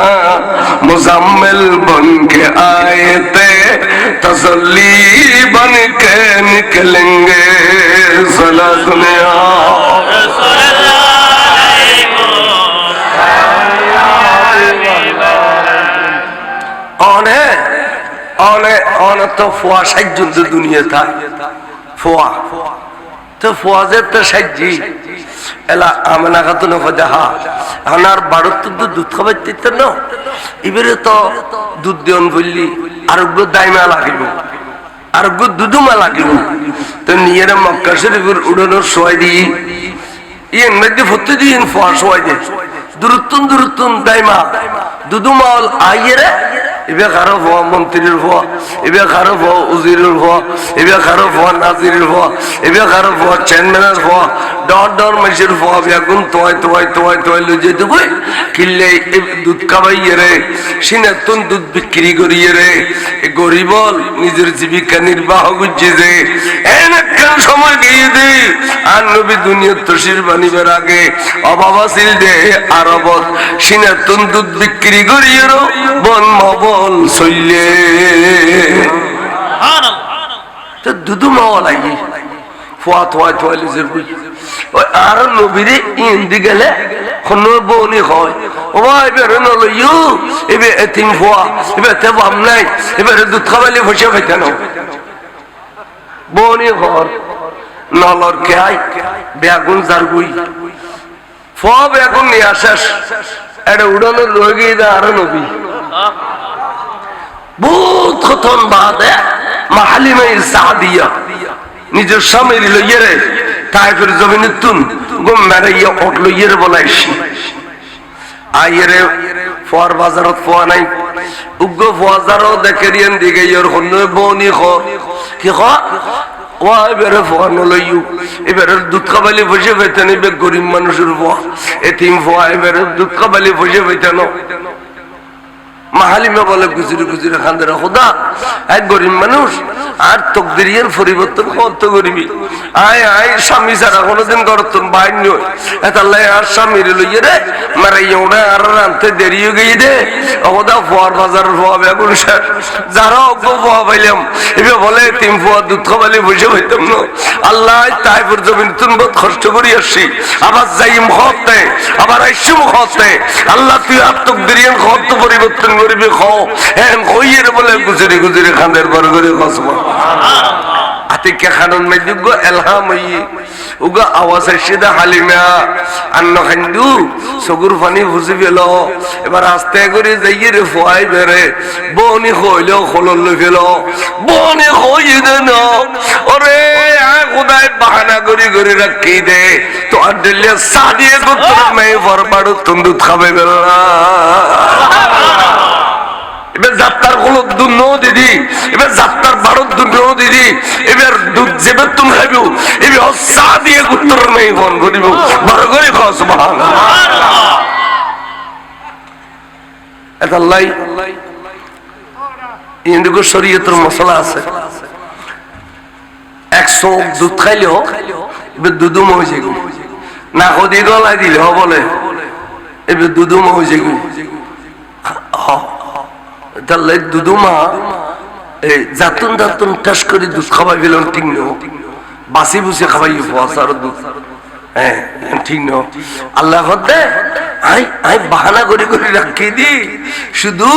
मुजम्मिल बन के आए थे तसल्ली बन के निकलेंगे सला दुनिया ओने ओने ओने तो फुआ सज्जुन दुनिया था फुआ তো ফওয়াজের তো সাজ্জি এলা আমনা খাতুন ফদা হা আনার বাড়ত তো দুধ খাবার দিত না এবারে তো দুধ দেন বললি আর গো দাইমা লাগিব আর গো দুধুমা লাগিব তো নিয়ের মক্কা শরীফের উড়ানোর সোয়াই দি ইন মধ্যে ফতে দিন ফওয়া সোয়াই দে দূরত্বন দাইমা দুধুমাল আইরে এবে খারো ফোয়া মন্ত্রীর ফোয়া এবে খারো ফোয়া উজিরের ফোয়া এবে খারো ফোয়া নাজিরের ফোয়া এবে খারো ফোয়া চেয়ারম্যানের ফোয়া ডর মাসের ফোয়া বেগুন তোয়াই লুজে দেবই কিনলে দুধ খাবাইয়ে রে সিনাতন দুধ বিক্রি করিয়ে রে গরিবল নিজের জীবিকা নির্বাহ করছে যে এনেকান সময় গিয়ে দে আর নবী দুনিয়ার তসির বানিবার আগে অভাব আছিল দে আরবত সিনাতন দুধ বিক্রি করিয়ে রো বন মবল সইলে তো দুধু মাওয়া লাগি ফোয়া থোয়া লিজের বই ওই আর নবীরে ইন্দি গেলে কোনো বনি হয় ও এবারে নলইও এবে এতিম ফোয়া এবে তে বাম নাই এবারে দুধ খাবাইলে বসে খাইতে নাও বনি ঘর নলর খাই বেগুন জারগুই ফোয়া বেগুন নিয়ে আসাস এটা উড়ানো লয়ে গিয়ে আর নবী বহুত খতন বাদে মাহালিমে সাদিয়া নিজের স্বামীর লইয়ে রে তাইফের জমিনে তুন গম মেরাইয়া ওট লইয়ে রে বলাইছি আইরে ফোয়ার বাজারত ফোয়া নাই উগ্র ফোয়াজারও দেখে রিয়ান দিকে ইয়র হন্নই বনি খ কি খ ও এবারে ফোয়া নলইউ এবারে দুধ খাবাইলে বসে পেতেন এবার গরিব মানুষের ফোয়া এতিম ফোয়া এবারে দুধ খাবাইলে বসে পেতেন মাহালিমা বলে গুজরে খান্দের খোদা এক গরিব মানুষ আর তকদিরিয়ার পরিবর্তন কত গরিবি আয় স্বামী ছাড়া কোনোদিন গরতন বাইর নয় এতাল্লাই আর স্বামীর লইয়ে রে মারাইয়া ওটা আর রানতে দেরিও গিয়ে দে খোদা ফোয়ার বাজারের ফোয়া বেগুন যারা অজ্ঞ ফোয়া পাইলাম এবার বলে তিন ফোয়া দুধ খাবাইলে বসে পাইতাম না আল্লাহ তাই জমিন তুন বহুত কষ্ট করে আসছি আবার যাইম খতে আবার আইসুম খতে আল্লাহ তুই আর তকদিরিয়ান খত পরিবর্তন করবি খাও হ্যাঁ কইয়ের বলে গুজরে খান্দের বার করে খসবা আতিকা খানন মেজুগ এলহাম হই উগা আওয়াজ এসেদা হালিমা আন্ন খান্দু সগুর পানি ফুসি ফেল এবার আস্তে করে যাইয়ে রে ফোয়াই বেরে বনি হইল খলল ফেল বনি হই দেন ওরে খুদাই বাহানা করি করে রাখি দে তো আডলে সাদিয়ে গুত্তর মে ফরবাড়ু তুন্দুত খাবে বেলা এবার যাত্রার কোনো দুধ নো দিদি এবার যাত্রার ভারত দুধ নো দিদি এবার দুধ যেবে তুমি খাইব এবার চা দিয়ে উত্তর নেই ফোন করিব বড় করে খাও সুবহানাল্লাহ আল্লাহ ইন্দুকো শরীয়তের মশলা আছে 100 দুধ খাইলেও এবার দুধু মহ যাইব না কদি গলায় দিলে বলে এবার দুধু মহ যাইব তাহলে দুধুমা জাতুন জাতুন টাস করে দুধ খাওয়াই ফেলেন ঠিক নেও বাসি বুসে খাওয়াই ফসার দুধ হ্যাঁ ঠিক নেও আল্লাহ দে আই আই বাহানা করে করে রাখি দি শুধু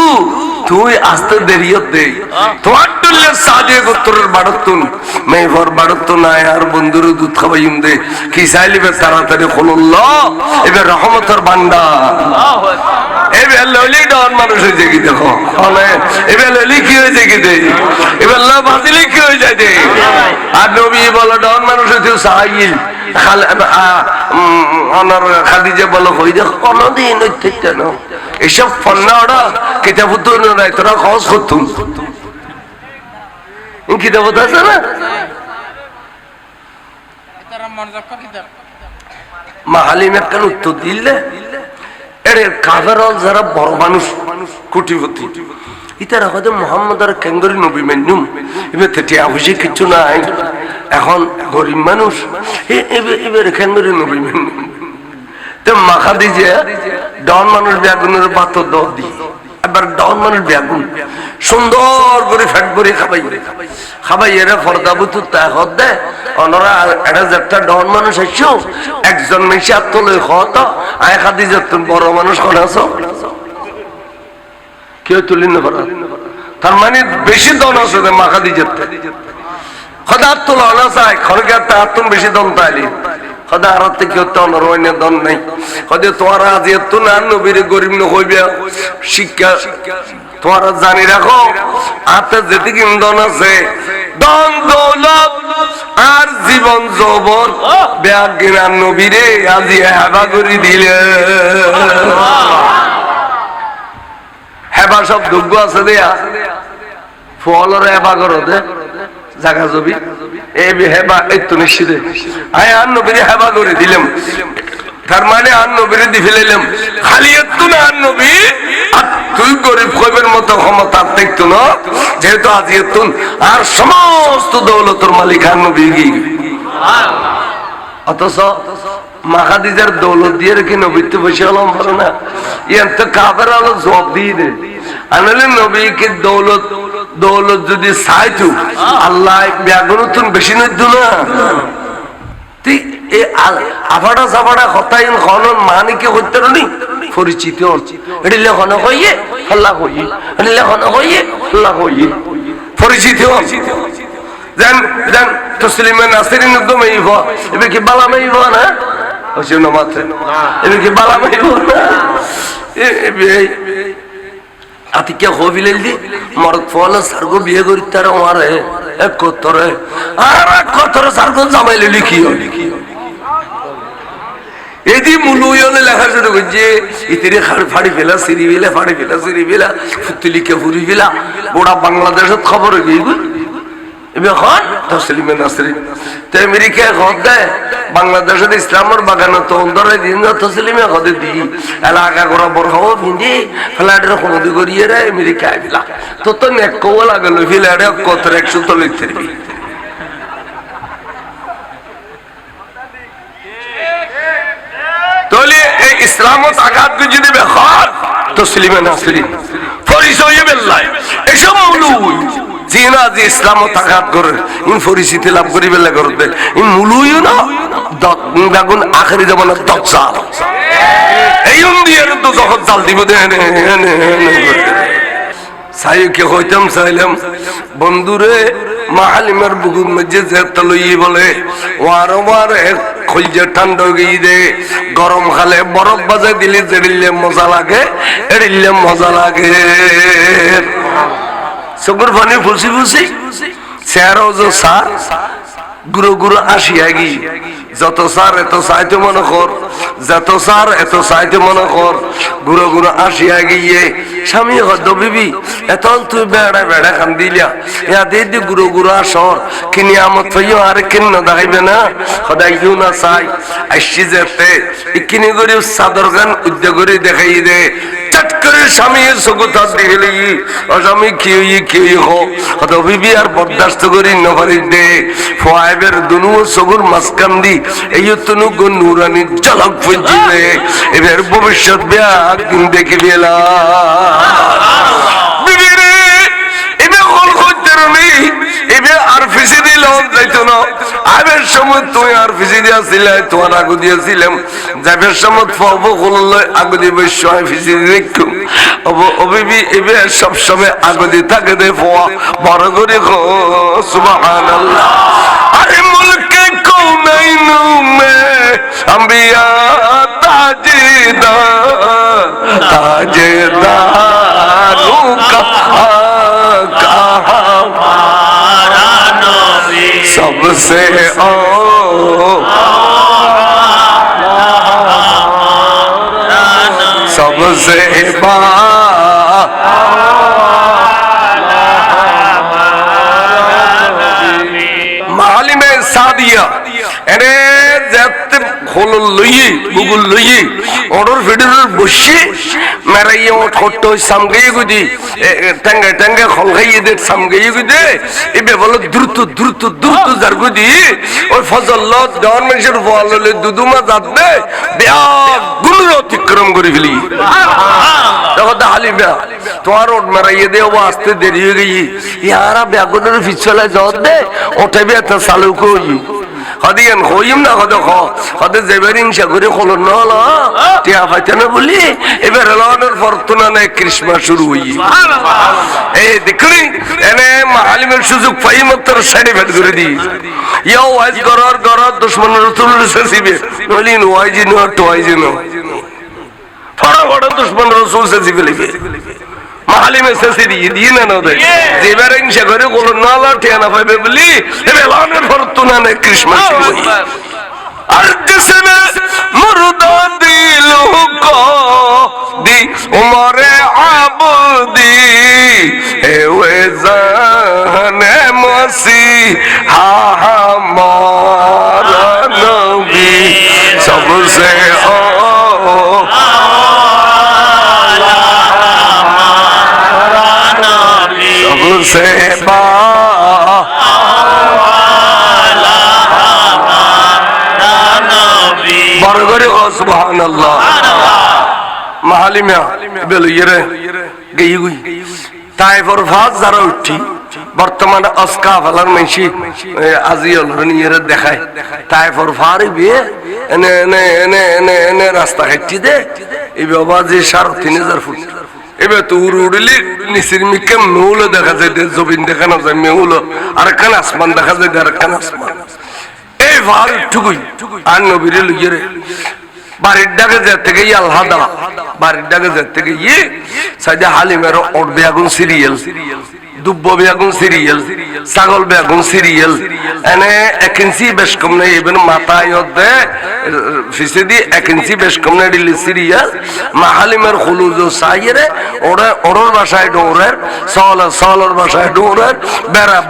তুই আসতে দেরিয়ত দে তোমার টুল্লে সাজে গোত্রের বাড়তুন মেহর বাড়তুন আয় আর বন্ধুর দুধ খাওয়াইম দে কি চাইলিবে তাড়াতাড়ি খোলল্লাহ এবার রহমতের ভান্ডার এবার ললি ডন মানুষ হয়েছে কি দেখো এবার ললি কি হয়েছে কি দে এবার ল বাতিলি কি হয়ে যায় দে আর নবী বলো ডন মানুষ হয়েছে সাহাইল খাদিজা বলো হই দেখো কোনদিন না এসব ফন্না ওরা কিতাব নাই তোরা খরচ করতুম কিতাব আছে না মাহালিম একখান উত্তর দিলে এরে কাফেরল যারা বড় মানুষ কোটিপতি ইতারা হয়তো মোহাম্মদ আর কেঙ্গরি নবী মেনুম এবার টিয়া পয়সা কিচ্ছু নাই এখন গরিব মানুষ এবার কেঙ্গরি নবী মেনুম তো মাখা দিছে ডন মানুষ বেগুনের পাথর দ দি এবার ডন মানুষ বেগুন সুন্দর করে ফ্যাট করে খাবাই খাবাই এরা ফর্দা বুতুর তাহত দেয় অনরা এটা যেটা ডন মানুষ এসছো একজন মেশে আত্মলয় হত আয় খাদি যেতুন বড় মানুষ কোন আছো কেউ তুলি না পারা তার মানে বেশি দন আছে মাখা দি যেতে খদা আত্মল না চাই খরকে আত্ম বেশি দন তাইলি খদা আর থেকে অন্য দন নাই খদে তোমার আজ এত না নবীর গরিব ন হইবে শিক্ষা তোমার জানি রাখো হাতে যেদিকে দন আছে দন দৌলত আর জীবন যৌবন ব্যাগিনার নবীরে আজি হেবা করে দিলে হেবা সব যোগ্য আছে দেয়া ফলর হেবা করো দে জাগা জবি এই হেবা এই তো নিশ্চিত আয় আর নবীরে হেবা করে দিলাম তার মানে আর নবীরে দি ফেলাইলাম খালি একটু না আর নবী আর তুই গরিব কইবের মতো ক্ষমতা দেখতো না যেহেতু আজি একটু আর সমস্ত দৌলতর মালিক আর নবী গিয়ে অথচ মাখাদিজার দৌলত দিয়ে রেখে নবীতে বসে হলাম পারো না ইয়ার তো কাফের আলো জবাব দিয়ে দে আনলে নবীকে দৌলত দৌলত যদি চাইতো আল্লাহ ব্যাগুন বেশি নইতো না আফাড়া সাফাড়া হতাই হনন মানিকে হইতে নি পরিচিত এটি লেখন হইয়ে হল্লা হইয়ে এটি লেখন হইয়ে হল্লা হইয়ে পরিচিত জান জান তসলিমা নাসরিন একদম এইব এবে কি বালা মাইব না ওসে না মাত্র এবে কি বালা মাইব না এবে আতিকে হবিলেল দি মরদ ফল সারগো বিয়ে করি তার মারে এক কতরে আর এক কতরে সারগো জামাইলে লিখি এদি মুলুয়নে লেখার জন্য যে ইতিরে ফাড়ি ফেলা সিরি ফেলা ফাড়ি ফেলা সিরি ফেলা ফুতুলিকে ফুরি ফেলা গোটা বাংলাদেশত খবর গিয়ে এবার হন তসলিমে নাসরিন তো আমেরিকায় হদ দেয় বাংলাদেশের ইসলামের বাগানে তো অন্তরে দিন তসলিমে হদে দি এলাকা করা বড় হবো ভিন্দি ফ্ল্যাটের খনদি করিয়ে রে আমেরিকায় ফেলা তো তো নেক কো লাগলো ফ্ল্যাটে কত 100 তো লিখতে দিবি তাহলে এই ইসলামত আঘাত যদি বেখার তসলিমে নাসরিন পরিচয় বেল্লাই এসব মৌলুই জিনা যে ইসলামত আঘাত করে ইন পরিচিতি লাভ করি বেলা করতে ইন মুলুইও না বেগুন আখেরি জামানার দচ্চা এই দিয়ে তো যখন চাল দিব সাইকে হইতাম চাইলাম বন্ধুরে মাহালিমের বুকুর মধ্যে যেতে লই বলে ওয়ার খলজে ঠান্ডা গিয়ে দে গরম খালে বরফ বাজে দিলে যেড়িলে মজা লাগে এড়িলে মজা লাগে চকুর পানি ফুসি ফুসি চেহারাও যে সার গুরু গুরু আসিয়া গি যত সার এত চাইতে মনে কর যত সার এত চাইতে মনে কর গুরু গুরু আসিয়া গিয়ে স্বামী হদ বিবি এত তুই বেড়া বেড়া খান দিলা ইয়া দি গুরু গুরু আসর কিনি আমত পাইও আর কিন্ন দেখাইবে না সদাই কেউ না চাই আসছি যেতে ইকিনি করে চাদর গান উদ্যোগ করে দেখাই দে চট করে স্বামীর চকুতার দিলি ও স্বামী কি হত বিবি আর বরদাস্ত করি নভারি দে ফোয়াইবের দুনু চকুর মাঝখান দি এই তনু গো নুরানি ঝলক ফুজিলে এবার ভবিষ্যৎ ব্যাগ দিন দেখে বেলা বিবি রে এবার কল করতে নেই এবার আর ফিসে দিল যাইতো না আবের সময় তুই আর ফিসে দিয়েছিলে তোমার আগু দিয়েছিলাম যাবের সময় পাবো হল আগু দিবে সময় ফিসে দেখুম অবিবি এবার সব সময় আগু দিয়ে থাকে দে ফোয়া বড় করে সুবহানাল্লাহ আরে মুলকে কৌনাইনু মে আম্বিয়া তাজেদারু सबसे सबसे मालिमे सादिया एने जाते खोल लइए गुगल लइए ऑर्डर वीडियो बसि मेराइए ओ ठोटो सामगे गुदी टंगे टंगे खोल गई दे सामगे गुदी इबे बोलो द्रुत द्रुत द्रुत जरगुदी ओय फजल दौर में शुरू वाले दुदुमा जाते बिया गुरु अतिक्रम करी फेली देखो दाली बिया তোমার ওট মেরাইয়ে দে ও আসতে দেরি হয়ে গই ইয়ারা ব্যাগুনের পিছলে যাও দে ওঠে বিয়া তো চালু কই হদিয়ান হইম না কত হদে যেবার ইনশা করে খোলো নল টিয়া পাইতে না বলি এবার লনের ফরতুনা নাই ক্রিসমাস শুরু হই এই দেখলি এনে মাহালিমের সুযোগ পাই মাত্র সাইডে ফেট করে দি ইয়া ওয়াজ গরর গরর দুশমন রাসূল সেসিবে বলি নো ওয়াজি নো টওয়াজি নো ফড়া ফড়া দুশমন রাসূল সেসিবে লিবে মাহালিমে সেসি দিয়ে না নদে যেবার ইনশা করে খোলো নল টিয়া না পাইবে বলি এবার লনের ফরতুনা নাই ক্রিসমাস শুরু হই আর जिसने मुर्दा दिलों को दी उमरे आबदी ए वे जाने मसीहा हमारा नबी सबसे सबसे বরগরে ও সুবহানাল্লাহ মাহালিমা বেলইরে গইগুই তাইফর ফাজ যারা উঠি বর্তমানে অস্কা ফালার মেশি আজিল রনিয়ের দেখায় তাইফর ফারি বিয়ে এনে এনে এনে এনে এনে রাস্তা কাটি দে এই বাবা যে ৩,৫০০ ফুট এবে তো উড়লি নিসির মিকে মেউল দেখা যায় জবিন দেখা না যায় মেউল আর কান আসমান দেখা যায় আর কান আসমান এই ভার টুকুই আর নবীরে লইয়ে বাড়ির ডাকে যেতে গিয়ে আলহাদা বাড়ির ডাকে যেতে গিয়ে সাইডে হালিমের ওর বেগুন সিরিয়াল দুব্ব বেগুন সিরিয়াল ছাগল বেগুন সিরিয়াল এনে 1 ইঞ্চি বেশ কম নেই এবেন মাথায় দে ফিসেদি 1 ইঞ্চি বেশ কম নেই দিলি সিরিয়াল মাহালিমের খুলুজ সাইরে ওরে ওরর ভাষায় ডোরের সলর ভাষায় ডোরের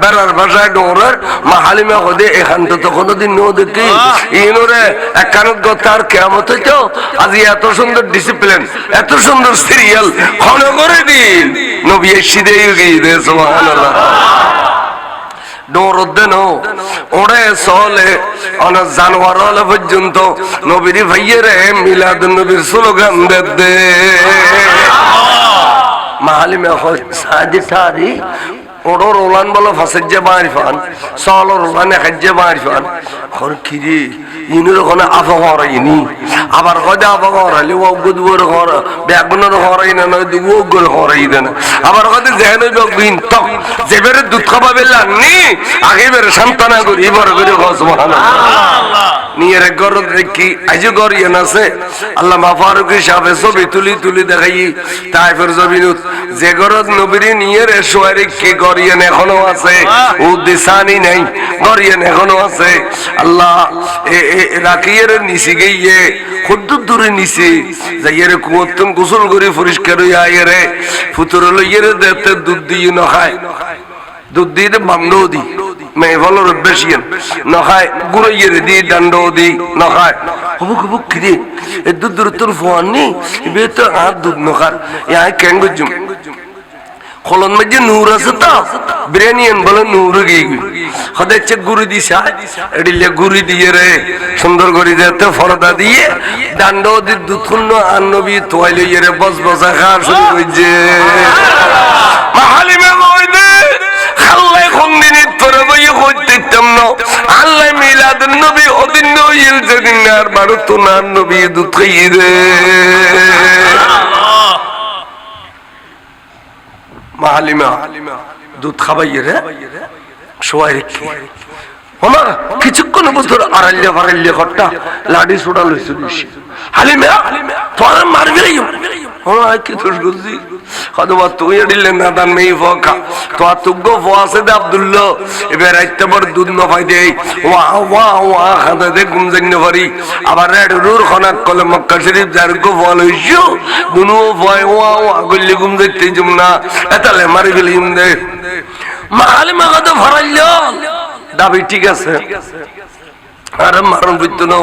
বেড়ার ভাষায় ডোরের মাহালিমে হদে এখান তো কোনোদিন নো দেখি ইনরে একানত গতার কিয়ামত হইতো আজ এত সুন্দর ডিসিপ্লিন এত সুন্দর সিরিয়াল ক্ষণ করে দিন নবী এসে গিয়ে সুবহানাল্লাহ দৌড়দেন ওরে চলে অনেক জানোয়ার হলে পর্যন্ত নবীর ভাইয়েরে মিলাদ নবীর স্লোগান দে মাহালিমে সাদি ঠারি ওড়র ওলান বলো ফাসেজে মারিফান সলর ওলানে খাজ্জে মারিফান খর কিরে ইনুর ওখানে আফা হরাইনি আবার কদে আফা হরাইলে ও গুদবর হর বেগুনের হরাই না নয় দুগো গর হরাই দেন আবার কদে জেহেন বিন তক যেবেরে দুধ খাবা বেলানি আগে বেরে সন্তানা করি বড় করে সুবহানাল্লাহ নিয়ের গর দেখি আজ গর ইয়েন আছে আল্লাহ মাফারুকি সাহেব ছবি তুলি দেখাই তাইফের জমিনুত যে গরত নবীর নিয়ের সোয়ারি কি গরিয়েন এখনো আছে উদ্দেশানি নাই গরিয়েন এখনো আছে আল্লাহ রাখিয়ের নিচে গিয়ে খুদ্দ দূরে নিচে যাইয়ের কুমত্তম গোসল করে পরিষ্কার হইয়া আইরে ফুতুর লইয়ের দেতে দুধ দিয়ে নখায় দুধ দিয়ে বামডো দি মেয়ে ফলর বেশিয়েন নখায় গুড়াইয়ের দি ডান্ড দি নখায় হবুক হবুক খিরে এ দুধ দূর তোর ফোয়ান নি বে তো আর দুধ নখার ইয়া কেন গুজুম খলন মধ্যে নূর আছে তো বিরিয়ানিয়ান বলে নূর গিয়ে হচ্ছে গুড়ি দিছা এডিলে গুড়ি দিয়ে রে সুন্দর করে যেতে ফরদা দিয়ে ডান্ড দি দুধ খুন্ন আর নবী তোয়াইলে ইয়ে রে বস বসা খাওয়া শুরু করছে মাহালিমে কই দে খাল্লাই খন্দিনি তোরা বইয়ে করতেইতাম না আল্লাহ মিলাদুন নবী ওদিন নইল যেদিন আর বারো তো না নবী দুধ খাইয়ে রে মাহালিমা দুধ খাবাইয়ে রে শোয়াই রেখে আমার কিছুক্ষণ বছর আড়াইলে ঘরটা লাডি সোডা লইছে হালিমা তোর মারবি আমার কি দোষ করছি কতবার তুই এডিলে না দান মেয়ে ফকা তো তুগ্য ফোয়াছে দে আব্দুল্লাহ এবার রাইতে বড় দুধ না পাই দেই ওয়া ওয়া ওয়া খাদা দে ঘুম জাগনে পারি আবার রেড রুর খনাক কলে মক্কা শরীফ যার গো ফল হইছো দুনো ভয় ওয়া ওয়া গল্লি ঘুম দেখতে জমনা এতালে মারি গেলিম দে মালিমা কত ভরাইলো দাবি ঠিক আছে আর মারণ বিত্ত না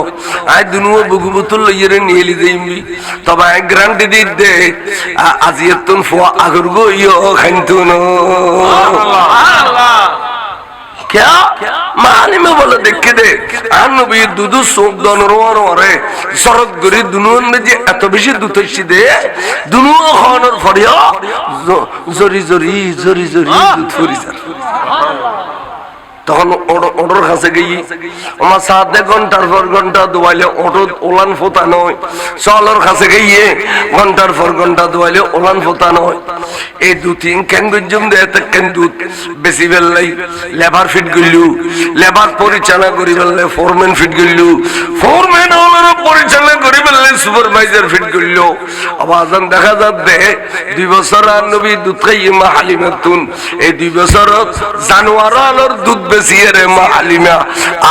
আই দুনো বুগু বুতুল লইরে নিলি দেইমি তবে আই গ্যারান্টি দিত দে আজিয়তুন ফোয়া আগরগো ইয়ো খাইতুন সুবহানাল্লাহ क्या मानी में बोला देखे दे आनु भी दूधू सोप दोनों रे सरद गुरी दुनुन में जे अतबिशी दूधशी दे दुनु खानर फरिया जोरी जोरी जोरी जोरी दूध फरी सर তখন অটোর কাছে গিয়ে আমার সাথে ঘন্টার পর ঘন্টা দোয়াইলে অটো ওলান ফোতা নয় চলর কাছে গিয়ে ঘন্টার পর ঘন্টা দোয়াইলে ওলান ফোতা নয় এই দু তিন কেন গুজুম দেয় কেন দুধ বেশি বেললাই লেবার ফিট গইলু লেবার পরিচালনা করি বললে ফোরম্যান ফিট গইলু ফোরম্যান ওনারা পরিচালনা করি বললে সুপারভাইজার ফিট গইলু আবাজান দেখা যাচ্ছে 2 বছর আর নবী দুধ খাইয়ে মা হালিমাতুন এই 2 বছর জানোয়ার আলোর দুধ বেশিয়ে মা হালিমা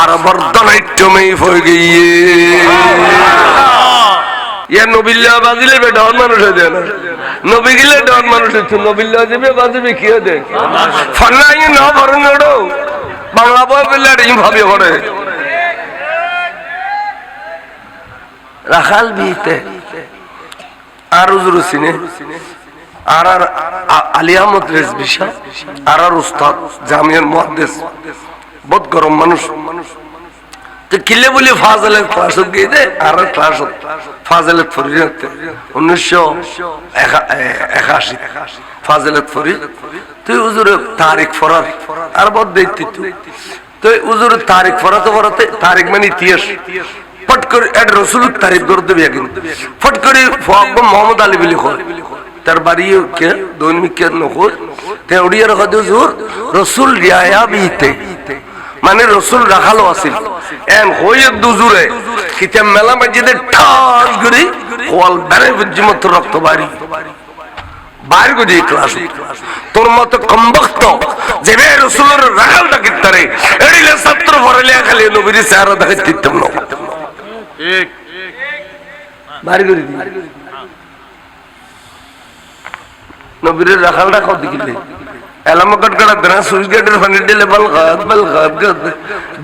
আর বর্ধনাইট্যমেই হয়ে গিয়ে ইয়া নবিল্লা বাজিলে বে ডর মানুষ হয়ে যায় না নবী গিলে ডর মানুষ হচ্ছে নবিল্লা যাবে বাজিবে কি হয়ে যায় ফান্নাই না ভরণ ওড়ো বাংলা বই বললে এই ভাবে করে রাখাল বিতে আর উজুর সিনে আর আলিয়া মদ্রেস বিষয় আর উস্তাদ জামিয়ার মুহাদ্দিস বহুত গরম মানুষ তো কিলে বলি ফাজলের ক্লাস গিয়ে দে আর ক্লাস ফাজলের ফরিদ 1981 ফাজলের ফরিদ তুই হুজুর তারিখ ফরার আর বহুত দেখতি তুই হুজুর তারিখ ফরাতে ফরাতে তারিখ মানে ইতিহাস ফট করে এড রাসূলের তারিখ করে দেবে কিন্তু ফট করে মোহাম্মদ আলী বলি কয় তার বাড়ি কে দৈনিক কে নকর তে ওড়িয়ার কথা হুজুর রাসূল রিয়া বিতে মানে রাসূল রাখালো আছিল এন হইয়ে দুজুরে কিতে মেলা মসজিদে ঠাস গরি ওয়াল বারে বুঝমত রক্ত বাড়ি বাইর গো দি ক্লাস তোর মত কমবক্ত যেবে রাসূলের রাখালটা কিতরে এডিলে ছাত্র পড়লে খালি নবীর চেহারা দেখতে দিতাম না ঠিক বাইর গরি দি নবীর রাখালটা কত দিলে এলামকট গড়া দরা সুইচ গেটের ফানি দিলে বল গাদ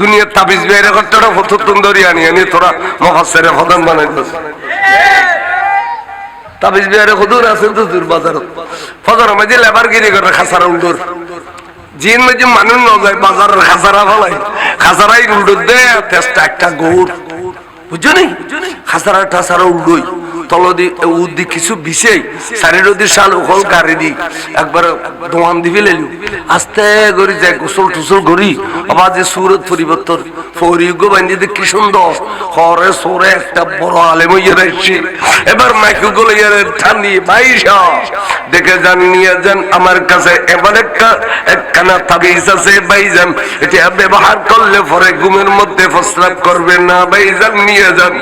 দুনিয়া তাবিজ বেরে করতেটা ফটো সুন্দরী আনি তোরা মুফাসসিরে ফদান বানাইছস তাবিজ বেরে হুজুর আছে তো দূর বাজার ফজর মাঝে লেবার গিরি করে খাসারা উল্টোর জিন মাঝে মানুষ ন যায় বাজারের খাসারা ফলাই খাসারাই উল্টো দে তেস্তা একটা গৌর বুঝছো নি খাসারা টাসারা উল্টোই তলদি উদ্দি কিছু বিশেই শারীরদি শাল ওখল গাড়ি দি একবার দোয়ান দিবি লেলু আস্তে করে যায় গোসল টুসল করি আবার যে সুরত পরিবর্তন ফরিগ বান্দিতে কি সুন্দর হরে সোরে একটা বড় আলেম হইয়া রয়েছে এবার মাইকু গুলো ঠান্ডি বাইশা দেখে যান নিয়ে যান আমার কাছে এবার একখানা তাবিজ আছে ভাইজান এটা ব্যবহার করলে পরে ঘুমের মধ্যে প্রস্রাব করবে না ভাইজান নিয়ে যান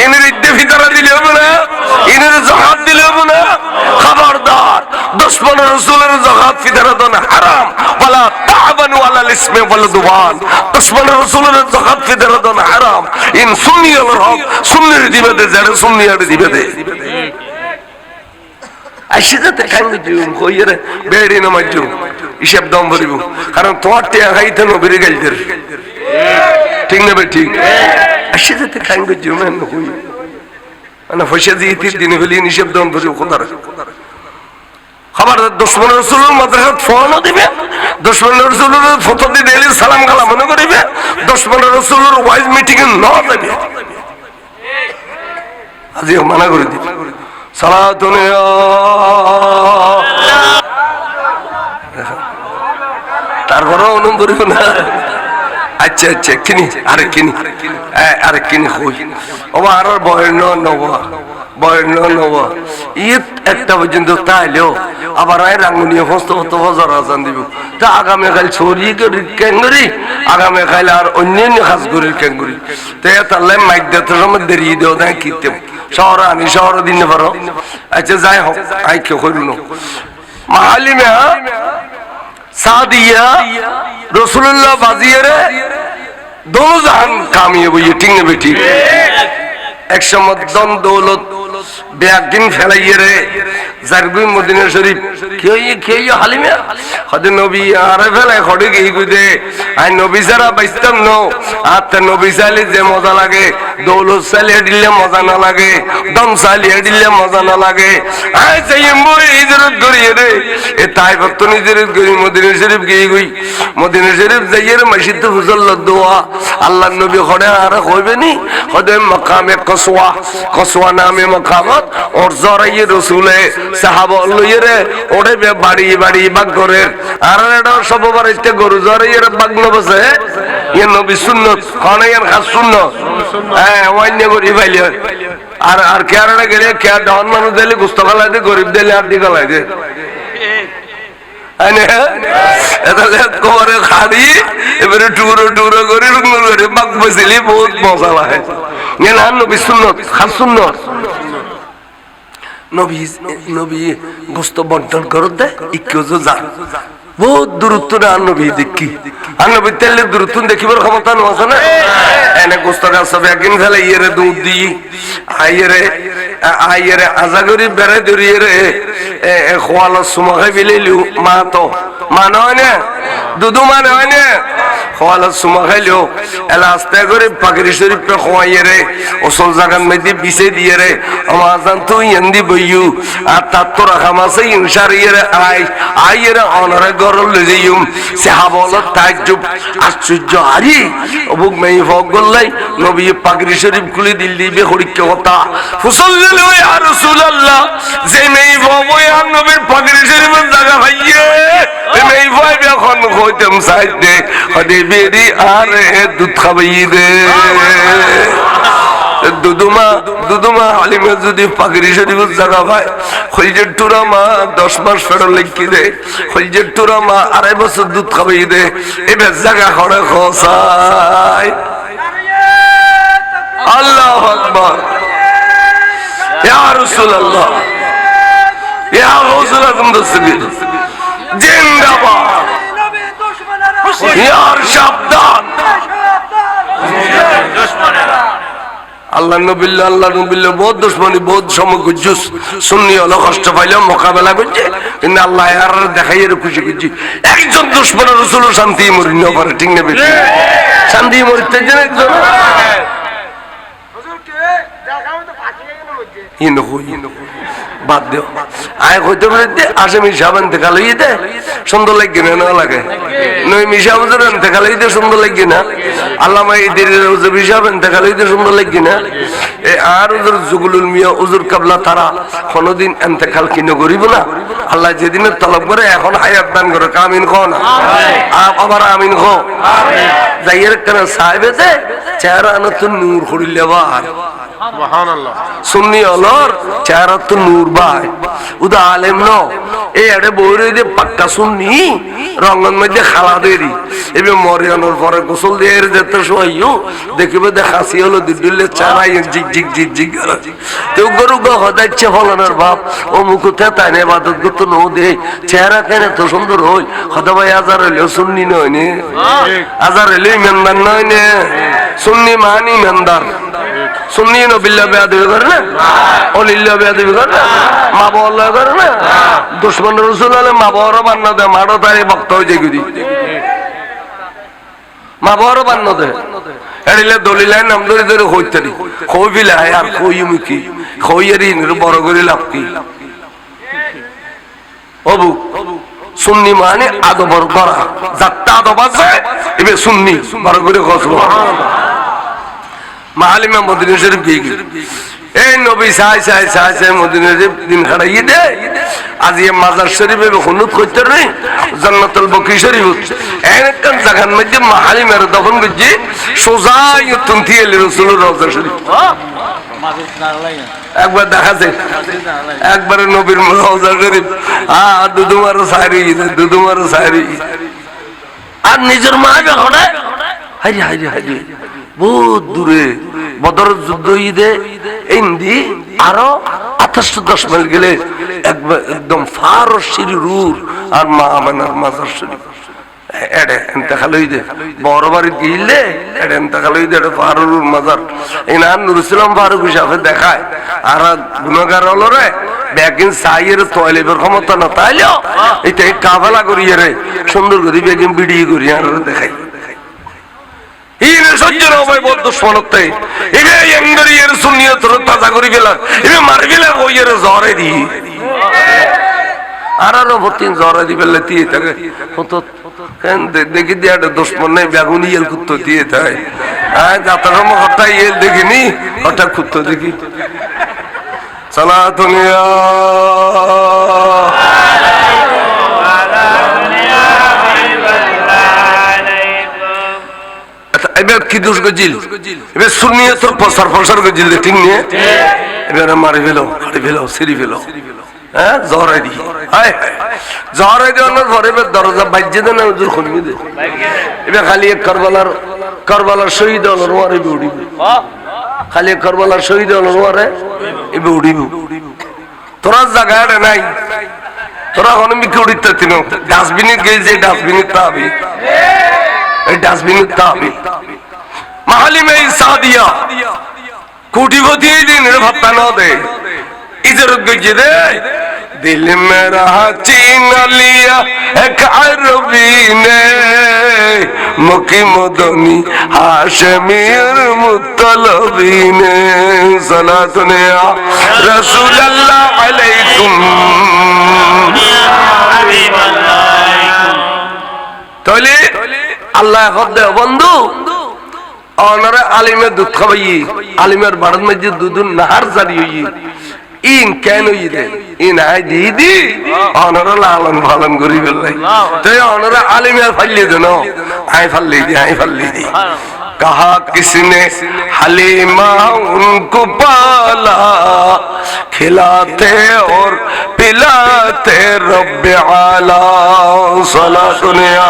ইনের ইদ্দে ভিতরে দিলে হবে না ইনের জাকাত দিলে হবে না খবরদার দুশমন রাসূলের জাকাত ফিতরাতুন হারাম ওয়ালা তা'বানু আলাল ইসমি ওয়াল দুবান দুশমন রাসূলের জাকাত ফিতরাতুন হারাম ইন সুন্নিয়াল হক সুন্নির দিবে দে যারা সুন্নিয়ার দিবে দে আশিদাতে কাঙ্গি দিউম কইরে বেড়ি নামাজু হিসাব দম ভরিব কারণ তোমার তে হাইতে নবীর গাইদের ঠিক না বে ঠিক আশিদাতে কাঙ্গি দিউম না কই انا ফশাজি ইতির দিনে বলি হিসাব দম ভরিব খোদার খবরদার দুশমন রাসূলের মাদ্রাসাত ফোন দিবে দুশমন রাসূলের ফটো দি দিলে সালাম কালাম মনে করিবে দুশমন রাসূলের ওয়াইজ মিটিং এ না যাবে আজি মানা করে দি সালাতুন তারপরে অনুম করিব না আচ্ছা আচ্ছা কিনি আরে কিনি হই ও আর বয়ন নব ঈদ একটা পর্যন্ত তাইলেও আবার রাঙ্গুনিয়া হস্ত হজার আজান দিব তা আগামীকাল ছড়ি করি ক্যাঙ্গুরি আগামীকাল আর অন্যান্য কাজ করি ক্যাঙ্গুরি তো তাহলে মাইক দিতে সময় দেরি দেও না কিতে শহর আনি শহর দিনে পারো আচ্ছা যাই হোক আই কেউ করিল মাহালিমা সাদিয়া রাসূলুল্লাহ বাজিয়ারে দোনো জাহান কামিয়ে বইয়ে ঠিক না বেটি এক সময় দন দৌলত বেয়াকিন ফেলাইয়ে রে জারগুই মদিনা শরীফ কে হালিমা হদে নবী আরে ফেলাই খড়ে গই গুদে আই নবী সারা বাইস্তাম নো আতে নবী সালি যে মজা লাগে দৌলত সালিয়ে দিলে মজা না লাগে দম সালিয়ে দিলে মজা না লাগে আই যাইম বই ইজরত করিয়ে রে এ তাই ভক্ত নিজরত করি মদিনা শরীফ গই গই মদিনা শরীফ যাইয়ে রে মসজিদে হুজুল দোয়া আল্লাহর নবী খড়ে আর কইবে নি হদে মাকামে কসওয়া নামে মাকামত और জরাইয়ে রাসূলে সাহাবা লইরে ওড়ে বাড়ি বাড়ি বাগ করে আর এটা সববার ইতে গরু জরাইয়ে বাগলো বসে ইয়ে নবী সুন্নাত খানায়ান খাস সুন্নাত হ্যাঁ ওয়ান্য করি ভাইলে আর কেয়ারটা গেলে কেয়ার ডাউন মানুষ দিলে গুস্ত খালাই দে গরিব দিলে আর দি খালাই দে করে খাড়ি এবারে টুরো করে বাগ বসিলি বহুত মজা লাগে না নবী সুন্নাত খাস সুন্নাত নবী গোস্ত বন্টন করত দেয় ইকেও যা বহুত দূরত্ব না নবী দেখি আর নবী তেলের দূরত্ব দেখিবার ক্ষমতা আছে না এনে গোস্ত গাছ সব একদিন ফেলে ইয়েরে দুধ দিই আইয়েরে আজা করি বেড়ে দৌড়িয়ে রে খোয়াল সুমাখাই বিলিলু মা তো মা নয় না দুধু মা নয় না খোয়াল সুমা খাইলো এলা আস্তে করে পাগড়ি শরীফে খোয়াইয়ে রে ওসল জাগান মেদি বিছে দিয়ে রে আমার জান তুই এন্দি বইয়ু আর তার তো রাখা মাসে ইনসারিয়ে রে আইয়ে রে অনরে গরল লইয়ুম সাহাবল তাজ্জুব আশ্চর্য আরি অবুক মেই ফক গল্লাই নবী পাগড়ি শরীফ খুলে দিল দিবে হরিকে কথা ফুসল্লু ইয়া রাসূলুল্লাহ যে মেই ফবই আর নবীর পাগড়ি শরীফের জায়গা ভাইয়ে মেই ফয় এখন কইতাম সাইড দে হদে বেরি আরে দুধ খাবাই দে দুদুমা হালিমা যদি পাগড়ি শরীফের জায়গা ভাই খলিজের টুরা মা 10 মাস ফেরত লিখি দে খলিজের টুরা মা 2.5 বছর দুধ খাবাই দে এবার জায়গা খড়ে খসাই আল্লাহু আকবার ইয়া রাসূলুল্লাহ ইয়া গাউসুল আযম দস্তগীর জিন্দাবাদ ইয়ার সাবধান আল্লাহ নবিল্লাহ বহুত দুশ্মনী বহুত সমকুজুস সুন্নি হলো কষ্ট পাইলেও মোকাবেলা করছে কিন্তু আল্লাহ আর দেখাই খুশি করছি একজন দুশ্মনের রাসূল শান্তি মরি না পারে ঠিক না বেশি শান্তি মরিতে একজন বাদ দেও আয় হইতে পারে আসে মিশাবেন দেখা লইয়ে দে সুন্দর লাগবে না লাগে নই মিশাবেন দেখা লইতে সুন্দর লাগবে না আল্লামা ঈদের মিশাবেন দেখা লইতে সুন্দর লাগবে না আর উজুর জুগুলুল মিয়া উজুর কাবলা তারা কোনদিন এন্তেকাল কিনে করিব না আল্লাহ যেদিনের তলব করে এখন হায়াত দান করে আমিন কো না আবার আমিন কো যাইয়ের কেন সাহেবেতে চেহারা নতুন নূর করিলে আবার সুবহানাল্লাহ সুন্নি অলর চেহারা তো নূর ভাই উদা আলেম ন এই আড়ে বইরে যে পাক্কা সুন্নি রঙের মধ্যে খালা দেরি এবে মরিয়ানোর পরে গোসল দিয়ে যেতে শোয়াইও দেখিবে দেখাসি হলো দিল্লে চারাই জিগ জিগ জিগ জিগ তো গরু গো হদাইছে ফলনের বাপ ও মুখতে তাই না ইবাদত করতে নো দে চেহারা কেন তো সুন্দর হই খদা ভাই আজার হইলেও সুন্নি নয় নে আজার হইলে ইমানদার নয় নে সুন্নি মানি ইমানদার সুন্নি নবিল্লাহ বেয়াদবি করে না অলিল্লাহ বেয়াদবি করে না মা বাবা করে না দুশমন রাসূল হলে মা বাবারও বান্ন দেয় মারো তাই ভক্ত হয়ে যেগুদি মা বাবারও বান্ন দেয় এড়িলে দলিলায় নাম ধরে ধরে হইতারি কই বিলাই আর কই মুখি কইয়ারি বড় করে লাভ কি অবু সুন্নি মানে আদবর করা যাত্রা আদব আছে এবে সুন্নি বড় করে কসব মালিমা মদিনা শরীফ গিয়ে এই নবী সাই সাই সাই সাই মদিনা শরীফ দিন খাড়াইয়ে দে আজ এই মাজার শরীফে হুনুত করতে নেই জান্নাতুল বকি শরীফ একখান জায়গার মধ্যে মালিমের দফন করছি সোজা তুন্তি এলি রাসূলুর রওজা শরীফ একবার দেখা যায় একবারে নবীর রওজা শরীফ দুদুমারও সারি দুদুমারও সারি আর নিজের মা এখন হাইরে হাইরে হাইরে বহুত দূরে বদর যুদ্ধ ঈদে ইন্দি আরো 28-10 মাইল গেলে একদম ফারসির রুর আর মা আমানার মাজার শরীফ এডে এন্তেকাল হইদে বড় বাড়ি গিলে এডে এন্তেকাল হইদে এডে ফারুর মাজার ইনান নুর ইসলাম ফারুক হিসাবে দেখায় আর গুনাহগার হলো রে বেগিন সাইয়ের তয়লেবের ক্ষমতা না তাইলেও এইটা কাফেলা করিয়ে রে সুন্দর করে বেগিন ভিডিও করি আর দেখাই ইনে সজ্জর হবে বদ্ধ শোনতে ইবে এঙ্গরিয়ের সুন্নিয়ত তাজা করি গেলা ইবে মারি গেলা ওইয়ের জরে দি আরো ভর্তি জরে দি ফেললে দিয়ে থাকে তো কেন দেখি দিয়ে একটা দুশ্মন নেই বেগুনি এল কুত্তো দিয়ে থাকে যাত্রার সময় হঠাৎ এল দেখিনি হঠাৎ কুত্তো দেখি সালাতুনিয়া এবার কি দোষ গজিল এবার সুন্নিয়ত তোর প্রসার প্রসার গজিল ঠিক নিয়ে এবার মারি ফেলো সিঁড়ি ফেলো হ্যাঁ জহরাই দি জহরাই দেওয়ানোর পরে এবার দরজা বাজ্যে দেয় না হুজুর খুলবি দে এবার খালি এক কারবালার শহীদ হল নোয়ারে এবার উড়িব খালি এক কারবালার শহীদ হল নোয়ারে এবার উড়িব তোরা জায়গাটা নাই তোরা কোনো মিকে উড়িতে তিন ডাস্টবিনে গেছে ডাস্টবিনে তাবি এই ডাস্টবিনের তাবি মাহালিমে সাদিয়া কোটিপতি দিন ভাবতা না দে ইজরত গজে দে দিল মেরা চিন লিয়া এক আরবি নে মকি মদনী হাশমির মুতলবি নে সালাতুনে ইয়া রাসূলুল্লাহ আলাইকুম তাহলে আল্লাহ হদে বন্ধু অনারে আলিমের দুধ খাবাই আলিমের বাড়ির মধ্যে দুধ নাহার জারি হই ইন কেন ইদে ইন আই দিদি অনারে লালন পালন করি ফেললাই তাই অনারে আলিমের ফাল্লি দেন আই ফাল্লি দি कहा किसने हलीमा उनको पाला खिलाते और पिलाते रब्ब आला सलातुन या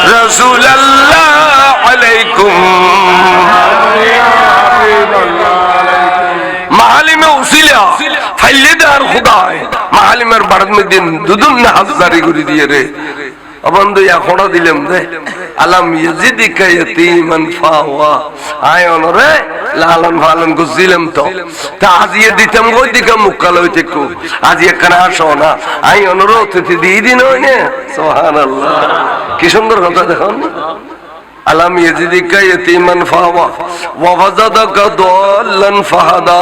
रसूल अल्लाह अलैकुम मालिम उसिला फैलिदार खुदा है मालिमेर बारद में दिन दुदुन ने हजारी गुरी दिए रे বন্ধু এখনো দিলাম দে আলাম ইয়াজিদিকা ইয়াতীমান ফাওয়া আয় অনরে লালন পালন করছিলাম তো তা আজিয়ে দিতাম কই দিকা মুক্কাল হইতে কো আজি এখানে আসো না আই অনরে অতিথি দিয়ে দিন হই না সুবহানাল্লাহ কি সুন্দর কথা দেখুন আলাম ইয়াজিদিকা ইয়াতীমান ফাওয়া ওয়া ওয়াজাদাকা দাল্লান ফাহাদা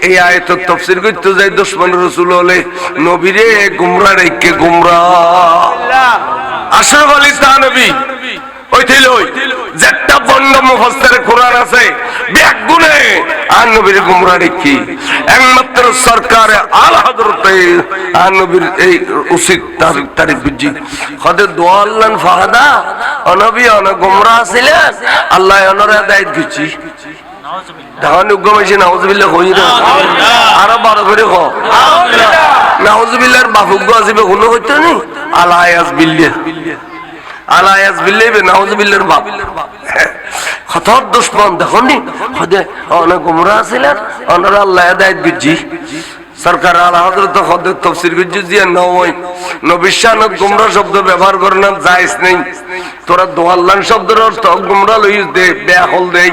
এই আয়াতের তাফসীর করতে যাই দুশমন রাসূল হলে নবীরে গুমরা রেখে গুমরা আশরাফ আলী থানভী ওই থইলই যেটা বন্ধ মুফাসসিরে কোরআন আছে ব্যাগুনে আর নবীর গুমরা রেখে একমাত্র সরকার আলা হযরতে আর নবীর এই উচিত তারিখ বুঝি খদে দোয়াল্লান ফাহাদা নবী অন গুমরা ছিলেন আল্লাহ অনরা দায়িত্ব দিচ্ছি ধান উগ্গমাইছে নাউজুবিল্লাহ কই না আর বড় করে কো নাউজুবিল্লাহর বাফুগ্গ আসবে কোন হইতো নি আলায়াস বিল্লাহ আলায়াস বিল্লাহ নাউজুবিল্লাহর বাপ খতর দুশমন দেখনি খদে অন গুমরা ছিলেন অনরা আল্লাহ দায়িত্ব দিচ্ছি সরকার আলা হযরত খদে তাফসীর গুজি জিয়া নয় নবী শানত গুমরা শব্দ ব্যবহার করে না জায়েজ নেই তোরা দোয়াল্লান শব্দের অর্থ গুমরা লইস দে বেআকল দেই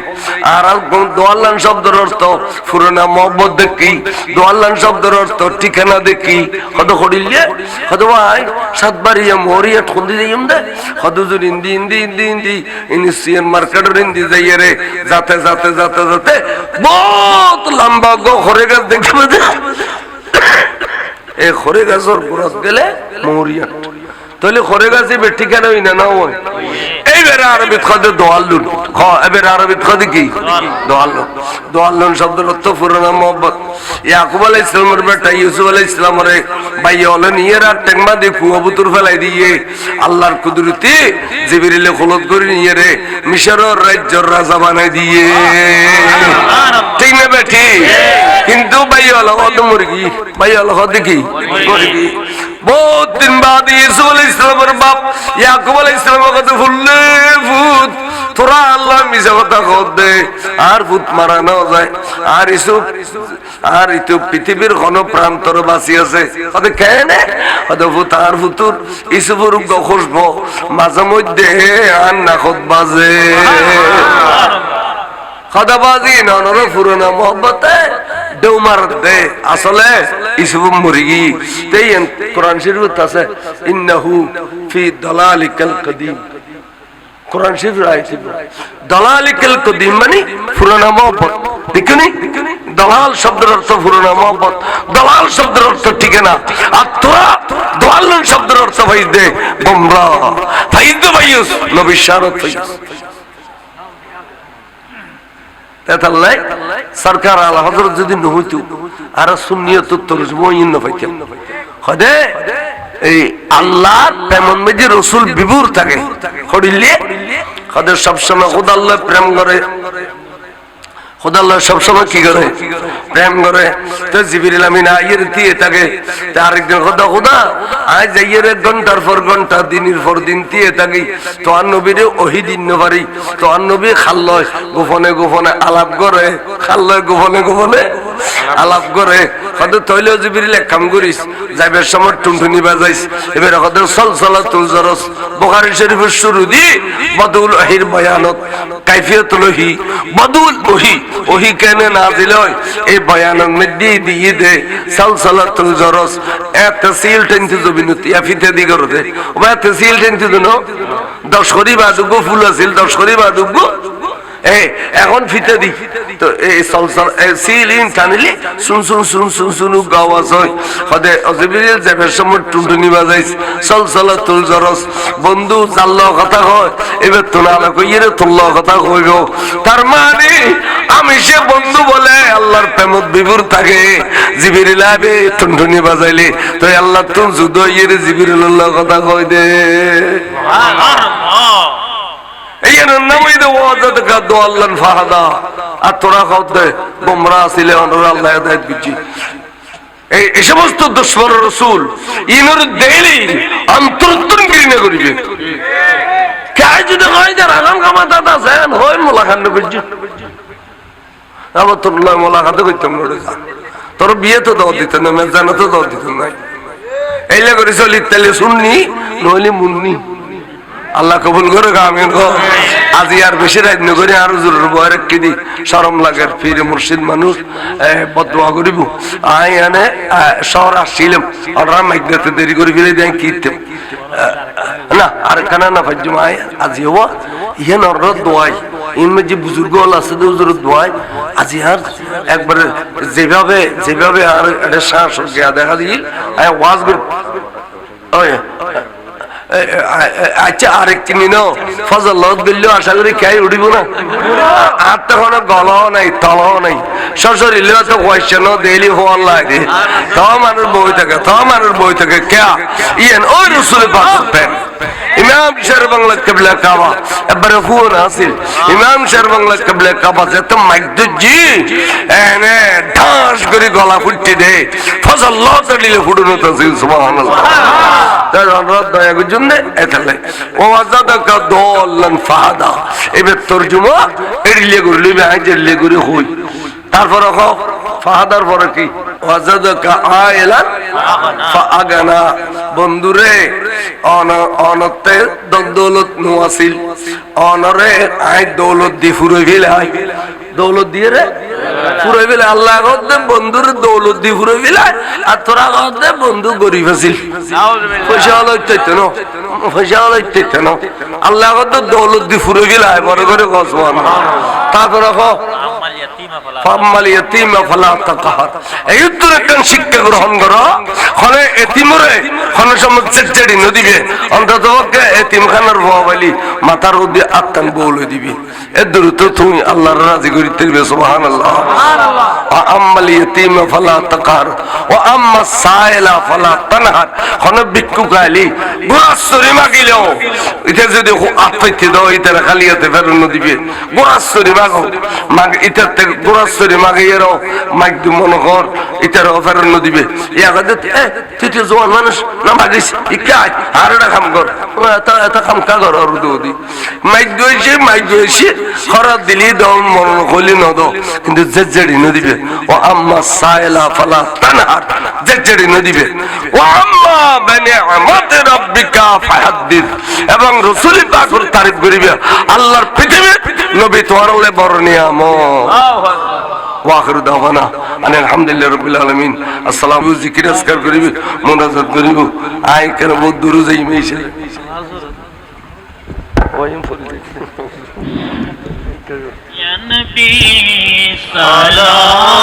আর দোয়াল্লান শব্দের অর্থ ফুরনা মোহাম্মদ দেখি দোয়াল্লান শব্দের অর্থ ঠিকানা দেখি কত করিলে কত ভাই সাতবারিয়া মরিয়া ঠন্দি যাইম দে কত জুর ইন্দি ইন্দি ইন্দি ইন্দি ইনিসিয়ান মার্কেটের ইন্দি যাইয়ে রে যাতে যাতে যাতে যাতে বহুত লম্বা গো খরে গাছ দেখবে দে এই খরে গাছর গোড়াত গেলে মরিয়া তাহলে খরে গাছে বেটি কেন হই না না হয় এইবার আরবিত খদে দোয়াল্লুন খ এবার আরবিত খদে কি দোয়াল্লুন দোয়াল্লুন শব্দের অর্থ পুরানা মোহাম্মদ ইয়াকুব আলাইহিস সালামের বেটা ইউসুফ আলাইহিস সালামের ভাই হলেন ইয়েরা টেংমা দিয়ে কুয়াবুতুর ফেলাই দিয়ে আল্লাহর কুদরতি জিবরিলে খলত করে নিয়ে রে মিশরের রাজ্যের রাজা বানাই দিয়ে ঠিক না বেটি কিন্তু ভাই হলো কত মুরগি ভাই হলো কত কি মুরগি বহুত দিন বাদ ইউসুফ আলাইহিস সালামের বাপ ইয়াকুব আলাইহিস সালামের কথা ফুললে ফুট তোরা আল্লাহ মিছা কথা কর দে আর ফুট মারানো যায় আর ইউসুফ আর ইতো পৃথিবীর কোন প্রান্তর বাসি আছে কত কেনে কত ফুট আর ফুতুর ইউসুফের খুশব মাঝে মধ্যে আর নাকত বাজে খদাবাজি ননর পুরনো মোহব্বতে দেউমার দে আসলে ইসুফ মুরগি তেই কোরআন শরীফত আছে ইন্নাহু ফি দালালিকাল কদিম কোরআন শরীফ আয়াত দালালিকাল কদিম মানে পুরনো মোহব্বত দেখুনি দালাল শব্দের অর্থ পুরনো মোহব্বত দালাল শব্দের অর্থ ঠিক না আর তোরা দালাল শব্দের অর্থ ভাই দে গোমরা ভাই দে ভাইস নবী শারত সরকার আলা হযরত যদি নহইতো আর সুন্নিয়ত তরজমা না পাইতাম খদে এই আল্লাহ প্রেমন মেজি রাসূল বিভুর থাকে করিলে খদে সব সময় খোদা আল্লাহ প্রেম করে খোদা আল্লাহ সব সময় কি করে প্রেম করে তো জিবরিল আমিন আইয়ের দিয়ে থাকে তার একদিন খোদা খোদা আজ যাইয়ের ঘন্টার পর ঘন্টা দিনের পর দিন দিয়ে থাকি তো আর নবীরে ওহি দিন পারি তো আর নবী খাল্লয় গোপনে গোপনে আলাপ করে খাল্লয় গোপনে গোপনে আলাপ করে খদে তৈল জিবরিল এক কাম করিস যাইবার সময় টুনটুনি বাজাইস এবার খদে সলসলাতুল জরস বুখারী শরীফের শুরু দি বদউল ওহির বয়ানত কাইফিয়াতুল ওহি বদউল ওহি ওহি কেন নাজিল হয় এই বয়ানের মধ্যে দিয়ে দে সলসলাতুল জরস এত সিল টেনতে জবিনতি আফিতে দি করে দে ওবা এত সিল টেনতে দনো 10 করি বাদুগো ফুল আছিল 10 করি বাদুগো এখন ফিতে দি তো এই সলসল সিলিং টানিলি শুন শুন শুন শুন শুন গাওয়াজ হয় খদে জিবরিল যাবে সময় টুনটুনি বাজাইস সলসলাতুল জরস বন্ধু জাল্লাহ কথা হয় এবার তোলা কইরে তোল্লাহ কথা কইব তার মানে আমি সে বন্ধু বলে আল্লাহর প্রেমত বিভুর থাকে জিবরিল আবে টুনটুনি বাজাইলে তো আল্লাহ তুম যুদ ইরে জিবরিলের কথা কই দে সুবহানাল্লাহ এই নামই দে ওয়াজাদ কা দোয়াল্লান ফাহাদা আর তোরা কওদে গোমরা ছিলে অনরা আল্লাহ হেদায়েত দিচ্ছি এই সমস্ত দুশমন রাসূল ইনর দেলি অন্তরতন ঘৃণা করিবে কাজ যদি হয় যে রাগাম কামাতা আছেন হয় মোলাখান করছি আমার তোর মোলাখাতে করতাম তোর বিয়ে তো দাও দিত না মেজানো তো দাও দিত না এইলা করে চলি তাহলে শুননি নইলে মুন্নি আল্লাহ কবুল করে আমিন গো আজি আর বেশি রাত নগরে আর জরুর বয়রে কি দি শরম লাগে পীর মুর্শিদ মানুষ বদদুয়া করিব আই আনে শহর আসছিলাম আর মাইকতে দেরি করে ফেলে দেন কিতে না আর কানা না ফাজমায় আজি হওয়া ইয়ে নরদ দোয়াই ইনমে যে বুজুর্গ আছে হুজুর দোয়াই আজি আর একবার যেভাবে আর এটা শ্বাস দেখা দিই ওয়াজ গুলো ওই আচ্ছা আরেকটি নিনো ফজল দিল্লি আশা করি খেয়ে উঠিব না আর তখন গলাও নাই তলাও নাই শ্বশুরিলেও তো কোয়েশ্চেন ডেইলি হওয়ার লাগে তাও মানুষ বই থাকে কে ইয়েন ওই রসুলের পাকের ইমাম শের বাংলা কিবলা কাবা এবারে ফোন আসিল ইমাম শের বাংলা কিবলা কাবা যেত মাইদুজি এনে ঢাস করে গলা ফুটতে দে ফজল দিলে ফুটনো তো সুবহানাল্লাহ তার অনুরোধ দয়া জন্য এতলে ওয়াজাদাকা দল্লান ফাহাদা এবার তরজমা এরিলে গুরলি বাজলে গুরি হই তারপর ফাহাদার পরে কি ওয়াজাদাকা আইলান ফাআগানা বন্ধুরে অনতে দৌলত নোয়াসিল অনরে আই দৌলত দি ফুরে গেলাই দৌলত দিয়ে রে ফুরে গেলে আল্লাহ গদে বন্ধুর দৌলত দি ফুরে গেলাই আর তোরা গদে বন্ধু গরিব আছিল পয়সা হলো ইত্যাদি আল্লাহ গদে দৌলত দি ফুরে গেলাই বড় করে গসমান তারপর ফাম্মাল ইয়াতীমা ফালা তাকহার এই উত্তর একটা শিক্ষা গ্রহণ করো হলে এতিমরে হলে সমস্ত জেডি নদীবে অন্তত এতিমখানার বাবালি মাথার উদ্দে আত্মান বউল দিবি এর দূরত তুমি আল্লাহর রাজি করিতে দিবে সুবহানাল্লাহ সুবহানাল্লাহ আম্মাল ইয়াতীমা ফালা তাকহার ওয়া আম্মা সাইলা ফালা তানহার হলে ভিক্ষুক আইলি গোরাসরি মাগিলো এটা যদি আত্মাইতে দাও এটা খালিয়াতে ফেরন দিবে গোরাসরি মাগো মাগ এটা গোরাসরি মাগিয়েরও মাইক দু মনে কর এটার ফেরন দিবে ইয়াগাদে তুই তো জোয়ান মানুষ না মাগিস ইকাই আরটা কাম কর এটা কাম কা কর আর দুদি মাইক দইছে খরাত দিলি দম মরণ কইলি নদ কিন্তু জেজেড়ি নদিবে ও আম্মা সাইলা ফালা তানহার জেজেড়ি নদিবে ও আম্মা বিনিআমাত রাব্বিকা ফাহাদ্দিস এবং রাসূল পাকের তারিফ করিবে আল্লাহর পৃথিবী নবী তোয়ারলে বড় নিয়ামত ওয়াখির দাওয়ানা আলহামদুলিল্লাহি রাব্বিল আলামিন আসসালামু জিকির আজকার করিবে মুনাজাত করিব আই কেন বহুত দূর যাই মেইছে ওয়াইম ফরিদে ইয়া নবী সালাম